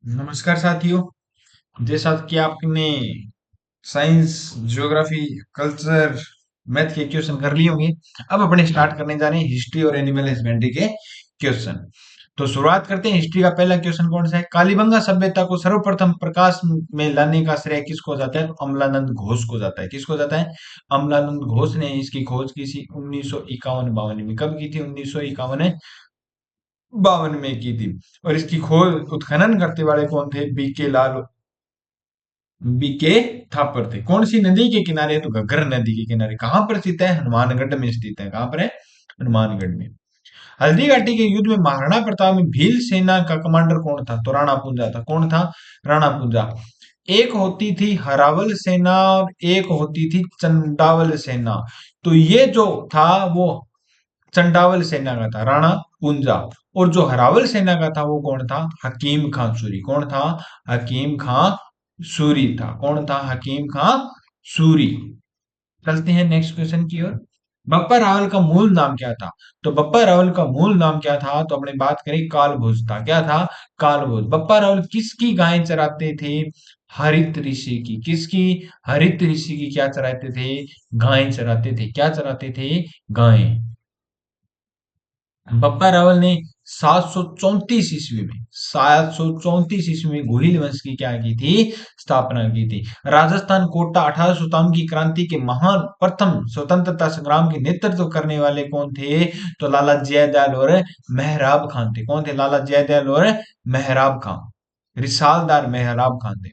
नमस्कार साथियों, जैसा कि आपने साइंस, ज्योग्राफी, कल्चर, मैथ के क्वेश्चन कर लिए होंगे, अब अपने स्टार्ट करने जा रहे हैं हिस्ट्री और एनिमल हस्बेंड्री के क्वेश्चन। तो शुरुआत करते हैं। हिस्ट्री का पहला क्वेश्चन कौन सा है? कालीबंगा सभ्यता को सर्वप्रथम प्रकाश में लाने का श्रेय किसको जाता है? तो अमलानंद घोष को जाता है। किसको जाता है? अमलानंद घोष ने इसकी खोज की थी 1951-52 में। कब की थी? 1951-52 में की थी। और इसकी खोज, उत्खनन करते वाले कौन थे? बीके थापर थे। कौन सी नदी के किनारे? तो घग्गर नदी के किनारे। कहां पर स्थित है? हनुमानगढ़ में स्थित है। कहां पर है? हनुमानगढ़ में। हल्दी घाटी के युद्ध में महाराणा प्रताप में भील सेना का कमांडर कौन था? तो राणा पुंजा था। कौन था? राणा पुंजा। एक होती थी हरावल सेना और एक होती थी चंदावल सेना। तो ये जो था वो चंडावल सेना का था, राणा पुंजा। और जो हरावल सेना का था वो कौन था? हकीम खां सूरी। कौन था? हकीम खां सूरी था। कौन था? हकीम खां सूरी। चलते हैं नेक्स्ट क्वेश्चन की ओर। बप्पा रावल का मूल नाम क्या था? तो बप्पा रावल का मूल नाम क्या था? तो अपने बात करें, कालभोज था। क्या था? कालभोज। बप्पा रावल किसकी गायें चराते थे? हरित ऋषि की। किसकी? हरित ऋषि की क्या चराते थे? गायें चराते थे। क्या चराते थे? गायें। बप्पा रावल ने 734 ईस्वी में, 734 ईस्वी में गोहिल वंश की क्या की थी? स्थापना की थी। राजस्थान कोटा 1857 की क्रांति के महान प्रथम स्वतंत्रता संग्राम के नेतृत्व करने वाले कौन थे? तो लाला जयदयाल और मेहराब खान थे। कौन थे? लाला जयदयाल और मेहराब खान। रिसालदार मेहराब खान थे।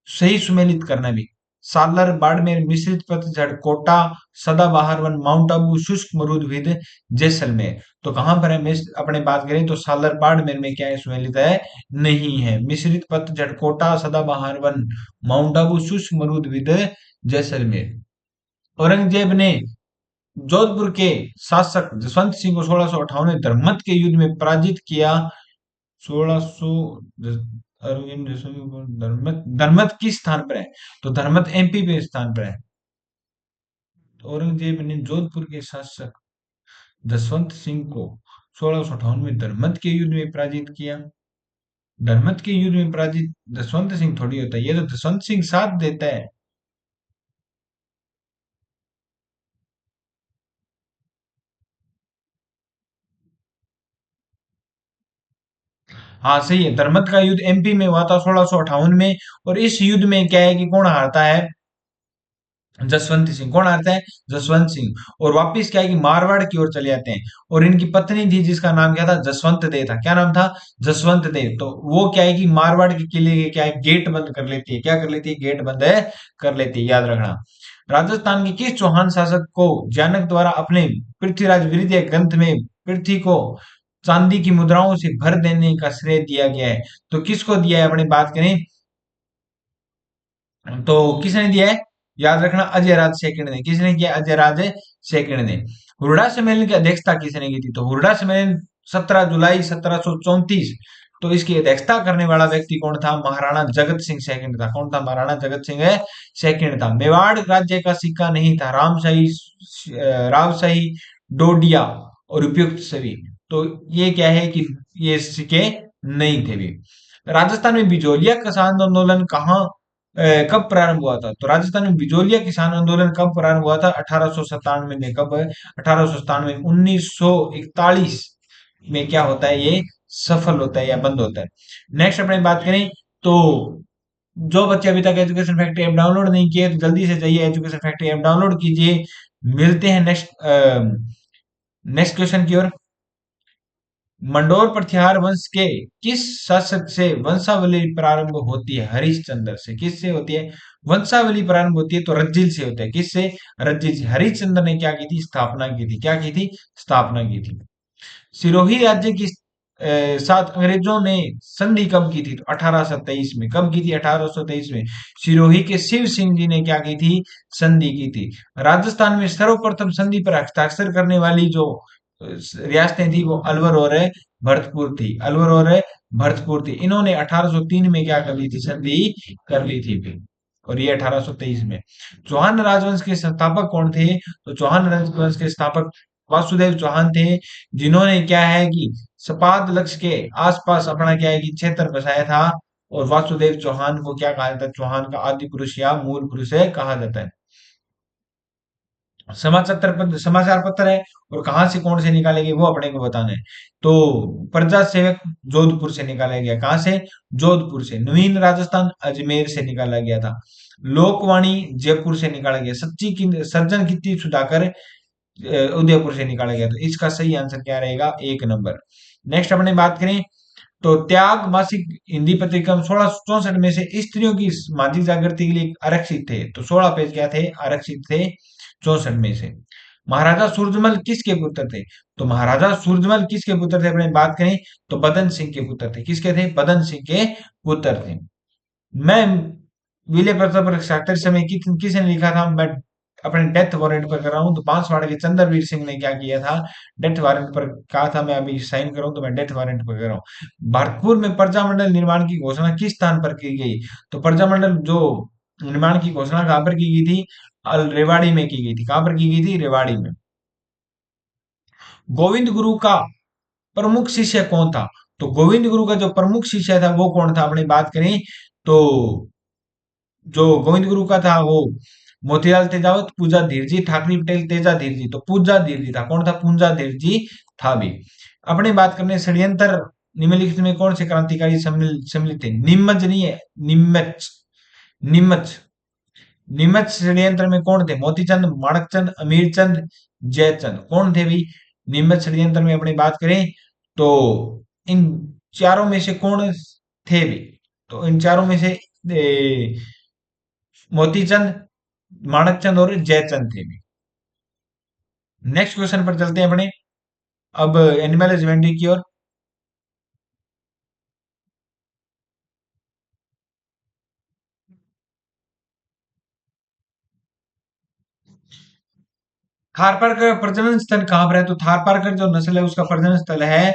सही सुमेलित करना भी। सालर, बाड़मेर, मिश्रित पतझड़, कोटा, सदाबहार वन, माउंट आबू, शुष्क मरुदभिद, जैसलमेर। तो कहां पर है? अपने बात करें तो सालर बाड़मेर में क्या है? सुमेलित है? नहीं है। मिश्रित पतझड़, कोटा, सदाबहार वन, माउंट आबू, शुष्क मरुदभिद, जैसलमेर। औरंगजेब ने जोधपुर के शासक जसवंत सिंह को 1658 में धर्मत के युद्ध में पराजित किया। 1600 अरविंद धर्मत, धर्मत किस स्थान पर है? तो धर्मत एमपी पे स्थान पर है। तो औरंगजेब ने जोधपुर के शासक जसवंत सिंह को 1658 में धर्मत के युद्ध में पराजित किया। धर्मत के युद्ध में पराजित जसवंत सिंह थोड़ी होता है, ये तो जसवंत सिंह साथ देता है। हाँ सही है, धर्मत का युद्ध एमपी में हुआ था 1658 में। और इस युद्ध में क्या है कि कौन हारता है? जसवंत सिंह। कौन हारता है? जसवंत सिंह। और वापिस क्या है कि मारवाड़ की ओर चले जाते हैं। और इनकी पत्नी थी जिसका नाम क्या था? जसवंत दे था। क्या नाम था? जसवंत दे। तो वो क्या है कि मारवाड़ के किले के क्या है, गेट बंद कर लेती है। क्या कर लेती है? गेट बंद है कर लेती है, याद रखना। राजस्थान के किस चौहान शासक को जानक द्वारा अपने पृथ्वीराज विरजय ग्रंथ में पृथ्वी को चांदी की मुद्राओं से भर देने का श्रेय दिया गया है? तो किसको दिया है? अपनी बात करें तो किसने दिया है? याद रखना, अजय राज सेकंड ने। किसने किया? अजय राज सेकंड ने। हुरडा सम्मेलन की अध्यक्षता किसने की थी? तो हुरडा सम्मेलन 17 जुलाई 1734। तो इसकी अध्यक्षता करने वाला व्यक्ति कौन था? महाराणा जगत सिंह सेकंड था। कौन था? महाराणा जगत सिंह सेकंड था। मेवाड़ राज्य का सिक्का नहीं था। रावशाही, डोडिया और उपयुक्त सभी। तो ये क्या है कि ये सिक्के नहीं थे भी। राजस्थान में बिजोलिया किसान आंदोलन कब प्रारंभ हुआ था? तो राजस्थान में बिजोलिया किसान आंदोलन कब प्रारंभ हुआ था? 1897 में। कब? 1897 1941 में क्या होता है? ये सफल होता है या बंद होता है। नेक्स्ट अपने बात करें तो जो बच्चे अभी तक एजुकेशन फैक्ट्री ऐप डाउनलोड नहीं किए तो जल्दी से जाइए एजुकेशन फैक्ट्री ऐप डाउनलोड कीजिए। मिलते हैं नेक्स्ट क्वेश्चन की ओर। मंडोर प्रत्याहार वंश के किस शासक से वंशावली प्रारंभ होती है? हरिश्चंद्र से। किससे होती है वंशावली प्रारंभ होती है? तो रज्जिल से होता है। किससे? रज्जिल से। हरिश्चंद्र ने क्या की थी? स्थापना की थी। क्या की थी? स्थापना की थी। सिरोही राज्य की साथ अंग्रेजों ने संधि कब की थी? तो 1823 में। कब की थी? 1823 में। सिरोही के शिव सिंह जी ने क्या की थी? संधि की थी। राजस्थान में सर्वप्रथम संधि पर हस्ताक्षर करने वाली जो रियासतें थी वो अलवर और भरतपुर थी। अलवर और भरतपुर थी। इन्होंने 1803 में क्या कर ली थी? संधि कर ली थी। और ये 1823 में। चौहान राजवंश के संस्थापक कौन थे? तो चौहान राजवंश के स्थापक वासुदेव चौहान थे, जिन्होंने क्या है कि सपाट लक्ष्य के आसपास अपना क्या है कि क्षेत्र बसाया था। और वासुदेव चौहान को क्या कहा जाता है? चौहान का आदि पुरुष या मूल पुरुष है कहा जाता है। समाचार पत्र है। और कहां से कौन से निकाले गए वो अपने को बताना है। तो प्रजा सेवक जोधपुर से निकाला गया। कहां से? जोधपुर से। नवीन राजस्थान अजमेर से निकाला गया था। लोकवाणी जयपुर से निकाला गया। सच्ची की सज्जन कीर्ति सुधाकर उदयपुर से निकाला गया। तो इसका सही आंसर क्या रहेगा? 1 नंबर। नेक्स्ट अपने बात करें तो त्याग मासिक हिंदी पत्रिका 1664 में से स्त्रियों की सामाजिक जागृति के लिए आरक्षित थे। तो 16 पेज क्या थे? आरक्षित थे 64 में से। महाराजा सूरजमल किसके पुत्र थे? तो महाराजा सूरजमल किसके पुत्र थे? अपने बात करें तो बदन सिंह के पुत्र थे। किसके थे? बदन सिंह के पुत्र थे। मैं विले प्रताप पर हस्ताक्षर समय किसने लिखा था? मैं अपने डेथ वारंट पर कर रहा हूं। तो बांसवाड़ा के चंद्रवीर सिंह ने क्या किया था? डेथ वारंट पर कहा था मैं अभी साइन करूं, तो मैं डेथ वारंट पर कर रहा हूं। भरतपुर में प्रजामंडल निर्माण की घोषणा किस स्थान पर की गई? तो प्रजामंडल जो निर्माण की घोषणा कहां पर की गई थी? रेवाड़ी में की गई थी। कहां पर की गई थी? रेवाड़ी में। गोविंद गुरु का प्रमुख शिष्य कौन था? तो गोविंद गुरु का जो प्रमुख शिष्य था वो कौन था? अपनी बात करें तो जो गोविंद गुरु का था वो मोतीलाल तेजावत, पूजा धीर जी, ठाकरी पटेल, तेजा धीर जी। तो पूजा धीर जी था। कौन था? पूजा धीर जी था भी। अपने बात करने षड्यंत्र निम्नलिखित में कौन से क्रांतिकारी सम्मिलित थे? निमच नहीं है, निमच। निमच। निमच षड्यंत्र में कौन थे? मोतीचंद, माणकचंद, अमीरचंद, जयचंद। कौन थे भी निमच षड्यंत्र में? अपनी बात करें तो इन चारों में से कौन थे भी? तो इन चारों में से मोतीचंद, माणकचंद और जयचंद थे भी। नेक्स्ट क्वेश्चन पर चलते हैं अपने अब एनिमल हस्बेंड्री की ओर। थारपारकर का प्रजनन स्थल कहां पर है? तो थारपारकर जो नस्ल है उसका प्रजनन स्थल है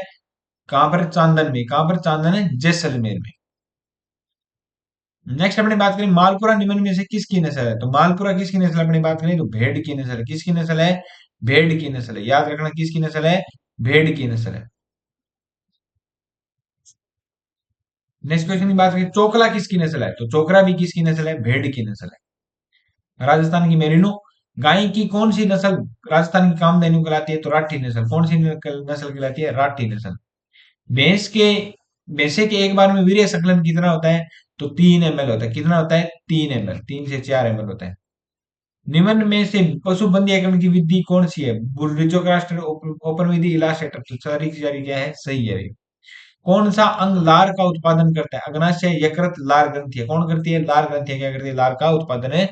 कहां पर? चांदन में। कहां पर? चांदन है जैसलमेर में। नेक्स्ट अपनी बात करें मालपुरा निम्न में से किसकी नस्ल है? तो मालपुरा किसकी नस्ल है? अपनी बात करें तो भेड़ की नस्ल है। किसकी नस्ल है? भेड़ की नस्ल है। याद रखना किसकी नस्ल है? भेड़ की नस्ल है। नेक्स्ट क्वेश्चन की बात करें, चोकला किसकी नस्ल है? तो चोकरा भी किसकी नस्ल है? भेड़ की नस्ल है। राजस्थान की मेरिनो गाय की कौन सी नस्ल राजस्थान की कामधेनु कहलाती है? तो राठी नस्ल। कौन सी नस्ल कहलाती है? राठी नस्ल। भैंस के भैंसे के एक बार में वीर्य संकलन कितना होता है? तो 3 ml होता है। कितना होता है? 3 ml, 3 से 4 ml होता है। निम्न में से पशु बंधीकरण की विधि कौन सी है? बुर्रिजोकास्टर, ओपन विधि, इलाज सेटअप। तो सारी की सारी क्या है? सही है भाई। कौन सा अंग लार का उत्पादन करता है? अग्नाशय, यकृत, लार ग्रंथि। कौन करती है? लार ग्रंथि क्या करती है? लार का उत्पादन है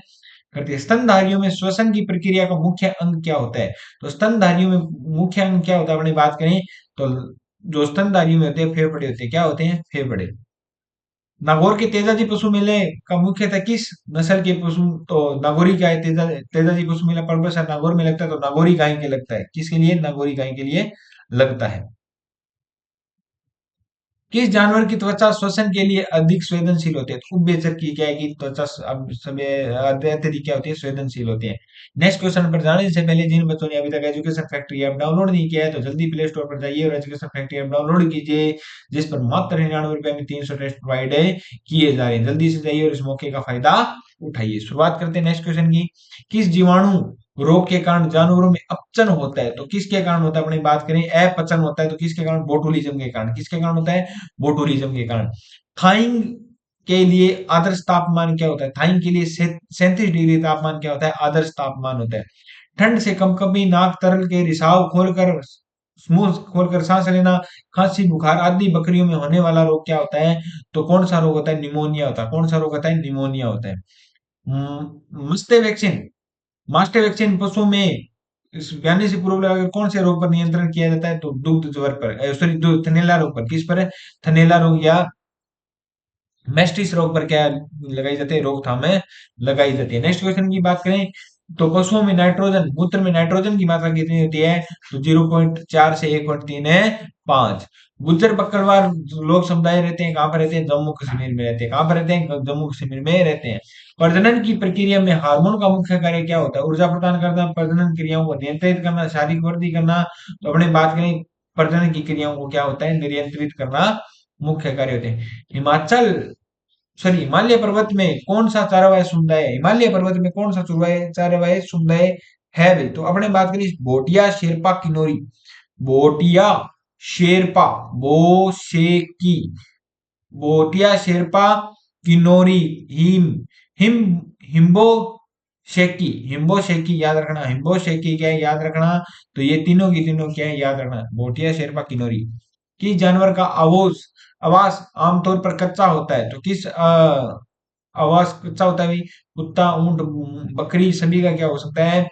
करती है। स्तनधारियों में श्वसन की प्रक्रिया का मुख्य अंग क्या होता है? तो स्तनधारियों में मुख्य अंग क्या होता है? अपनी बात करें तो जो स्तनधारियों में होते हैं फेफड़े होते हैं। क्या होते हैं? फेफड़े। नागौर के तेजाजी पशु मेले का मुख्यतः किस नस्ल के पशु? तो नागौरी क्या है? तेजाजी पशु मेला परबत नागौर में लगता है, तो नागौरी गाय के लगता है। किसके लिए? नागौरी गाय के लिए लगता है। किस जानवर की त्वचा श्वसन के लिए अधिक संवेदनशील होती है? तो उभयचर की क्या है कि त्वचा अब समय अत्यधिक क्या होती है? संवेदनशील होती है। नेक्स्ट क्वेश्चन पर जाने से पहले जिन बच्चों ने अभी तक एजुकेशन फैक्ट्री ऐप डाउनलोड नहीं किया है तो जल्दी प्ले स्टोर पर जाइए और एजुकेशन फैक्ट्री ऐप डाउनलोड कीजिए, जिस पर मात्र 99 रुपए में 300 टेस्ट प्रोवाइड किए जा रहे हैं। जल्दी से जाइए और इस मौके का फायदा उठाइए। शुरुआत करते हैं नेक्स्ट क्वेश्चन की। किस जीवाणु रोग के कारण जानवरों में अपचन होता है? तो किसके कारण होता है? अपनी बात करें अपचन होता है तो किसके कारण? बोटुलिज्म के कारण। किसके कारण होता है? बोटुलिज्म के कारण। थाइंग के लिए आदर्श तापमान क्या होता है? थाइंग के लिए 37 डिग्री तापमान क्या होता है? आदर्श तापमान होता है। ठंड से कंपकपी, नाक, तरल के रिसाव, खोलकर मुंह खोलकर सांस लेना, खांसी, बुखार आदि बकरियों में होने वाला रोग क्या होता है? तो कौन सा रोग होता है? निमोनिया होता है। कौन सा रोग होता है? निमोनिया होता है। मस्ते वैक्सीन मास्टर वैक्सीन पशुओं में इस बयाने से पूर्व लगाकर कौन से रोग पर नियंत्रण किया जाता है? तो दुग्ध ज्वर पर, सॉरी, थनैला रोग पर। किस पर है? थनैला रोग या मेस्टिस रोग पर क्या लगाई जाती है? रोकथाम में लगाई जाती है। नेक्स्ट क्वेश्चन की बात करें तो पशुओं में नाइट्रोजन, मूत्र में नाइट्रोजन की मात्रा कितनी होती है? तो 0.4 से 1.3 है 5। गुज्जर बकरवाल लोग समुदाय रहते हैं कहाँ पर रहते हैं? जम्मू कश्मीर में रहते हैं। कहाँ पर रहते हैं? जम्मू कश्मीर में रहते हैं। प्रजनन की प्रक्रिया में हार्मोन का मुख्य कार्य क्या होता है? ऊर्जा प्रदान करना, प्रजनन क्रियाओं को नियंत्रित करना, शारीरिक वृद्धि करना। तो अपने बात करें प्रजनन की क्रियाओं को क्या होता है? नियंत्रित करना मुख्य कार्य होते हैं। हिमाचल सॉरी हिमालय पर्वत में कौन सा चारावाय समुदाय है? हिमालय पर्वत में कौन सा चारावाय समुदाय है भाई? तो अपने बात करें भोटिया, शेरपा, किन्नौरी। भोटिया, शेरपा, बोशेकी, भोटिया, शेरपा, किन्नौरी, हिम हिम हिम्बो शेकी। हिम्बो शेकी याद रखना। हिम्बो शेकी क्या है? याद रखना। तो ये तीनों की तीनों क्या है? याद रखना। भोटिया, शेरपा, किन्नौरी। किस जानवर का आवास आमतौर पर कच्चा होता है? तो किस आवास कच्चा होता है भाई? कुत्ता, ऊंट, बकरी सभी का क्या हो सकता है?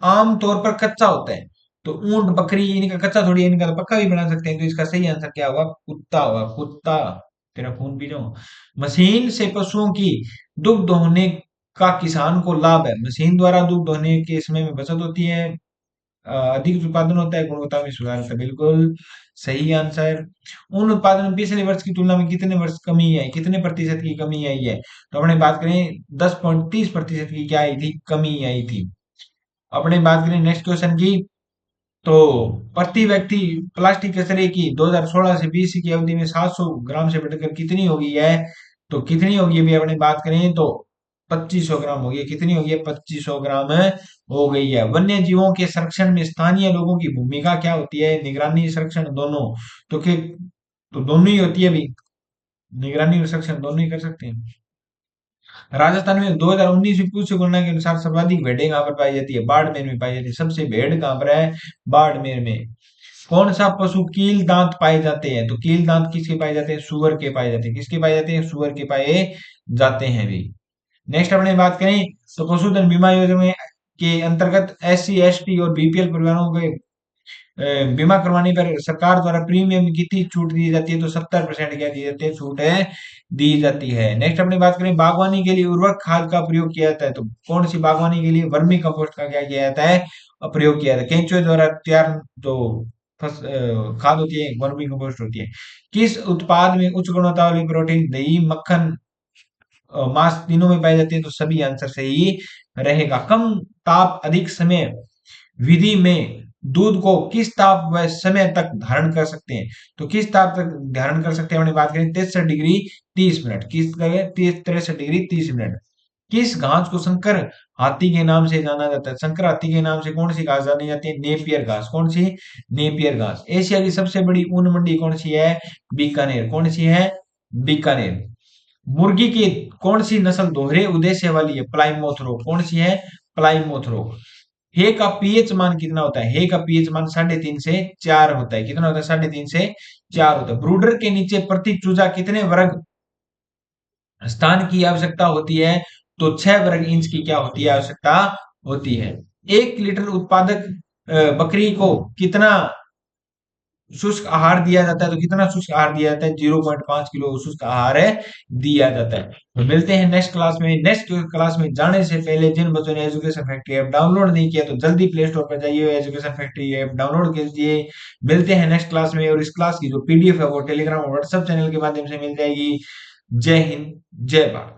आमतौर पर कच्चा होता है। तो ऊंट, बकरी इनका कच्चा थोड़ी है, इनका तो पक्का भी बना सकते हैं। तो इसका सही आंसर क्या होगा? कुत्ता होगा। कुत्ता। तेरा खून पी जाऊं। मशीन से पशुओं की दुग्ध होने का किसान को लाभ है? मशीन द्वारा दुग्ध होने के समय में बचत होती है, अधिक उत्पादन होता है, गुणवत्ता में सुधार होता है। बिल्कुल सही आंसर। उन उत्पादन में पिछले वर्ष की तुलना में कितने वर्ष कमी आई? कितने प्रतिशत की कमी आई है? तो अपने बात करें 10.30% की क्या आई थी? कमी आई थी। अपने बात करें नेक्स्ट क्वेश्चन की तो प्रति व्यक्ति प्लास्टिक कचरे की 2016 से 20 की अवधि में 700 ग्राम से बढ़कर कितनी हो गई है? तो कितनी होगी अभी अपने बात करें तो 2500 ग्राम हो गई है। कितनी हो गई है? 2500 ग्राम हो गई है। वन्य जीवों के संरक्षण में स्थानीय लोगों की भूमिका क्या होती है? निगरानी, संरक्षण दोनों। तो तो दोनों ही होती है भी। निगरानी और संरक्षण दोनों ही कर सकते हैं। राजस्थान में 2019 में पूछ गणना के अनुसार सर्वाधिक भेड़ें कहाँ पर पाई जाती है? बाड़मेर में पाई जाती है। सबसे भेड़ कहाँ पर है? बाड़मेर में। कौन सा पशु कील दांत पाए जाते हैं? तो कील दांत किसके पाए जाते हैं? सुअर के पाए जाते हैं। किसके पाए जाते हैं? सुअर के पाए जाते हैं भी। नेक्स्ट अपने बात करें तो पशुधन बीमा योजना के अंतर्गत SC ST और BPL परिवारों के बीमा करवाने पर सरकार द्वारा प्रीमियम में कितनी छूट दी जाती है? तो 70% क्या दी जाती है? छूट है दी जाती है। नेक्स्ट अपनी बात करें बागवानी के लिए उर्वरक खाद का प्रयोग किया जाता है? तो कौन सी बागवानी के लिए वर्मी कंपोस्ट का क्या किया जाता है? प्रयोग किया जाता है। केंचुए द्वारा तैयार जो खाद होती है वर्मी कंपोस्ट होती है। किस उत्पाद में उच्च गुणवत्ता वाली प्रोटीन, दही, मक्खन मांस तीनों में पाई जाती है, तो सभी आंसर सही रहेगा। कम ताप अधिक समय विधि में दूध को किस ताप व समय तक धारण कर सकते हैं? तो किस ताप तक धारण कर सकते हैं, हमने बात करें 63 डिग्री 30 मिनट। किस 63 डिग्री 30 मिनट। किस घास को शंकर हाथी के नाम से जाना जाता है? शंकर हाथी के नाम से कौन सी घास जानी जाती है? नेपियर घास। कौन सी? नेपियर घास। एशिया की सबसे बड़ी ऊन मंडी कौन सी है? बीकानेर। कौन सी है? बीकानेर। मुर्गी की कौन सी नस्ल दोहरे उद्देश्य वाली है? प्लाइमोथ रोग। कौन सी है? प्लाइमोथ रोग। हे का पीएच मान कितना होता है? हे का पीएच मान 3.5 से 4 होता है। कितना होता है? 3.5 से 4 होता है। ब्रूडर के नीचे प्रति चूजा कितने वर्ग स्थान की आवश्यकता होती है? तो 6 वर्ग इंच की क्या होती है? आवश्यकता होती है। 1 लीटर उत्पादक बकरी को कितना शुष्क आहार दिया जाता है? तो कितना शुष्क आहार दिया जाता है? 0.5 किलो शुष्क आहार दिया जाता है। तो मिलते हैं नेक्स्ट क्लास में। नेक्स्ट क्लास में जाने से पहले जिन बच्चों ने एजुकेशन फैक्ट्री ऐप डाउनलोड नहीं किया, तो जल्दी प्ले स्टोर पर जाइए, एजुकेशन फैक्ट्री ऐप डाउनलोड कीजिए। मिलते हैं नेक्स्ट क्लास में, और इस क्लास की जो पीडीएफ है वो टेलीग्राम और व्हाट्सएप चैनल के माध्यम से मिल जाएगी। जय हिंद, जय भारत।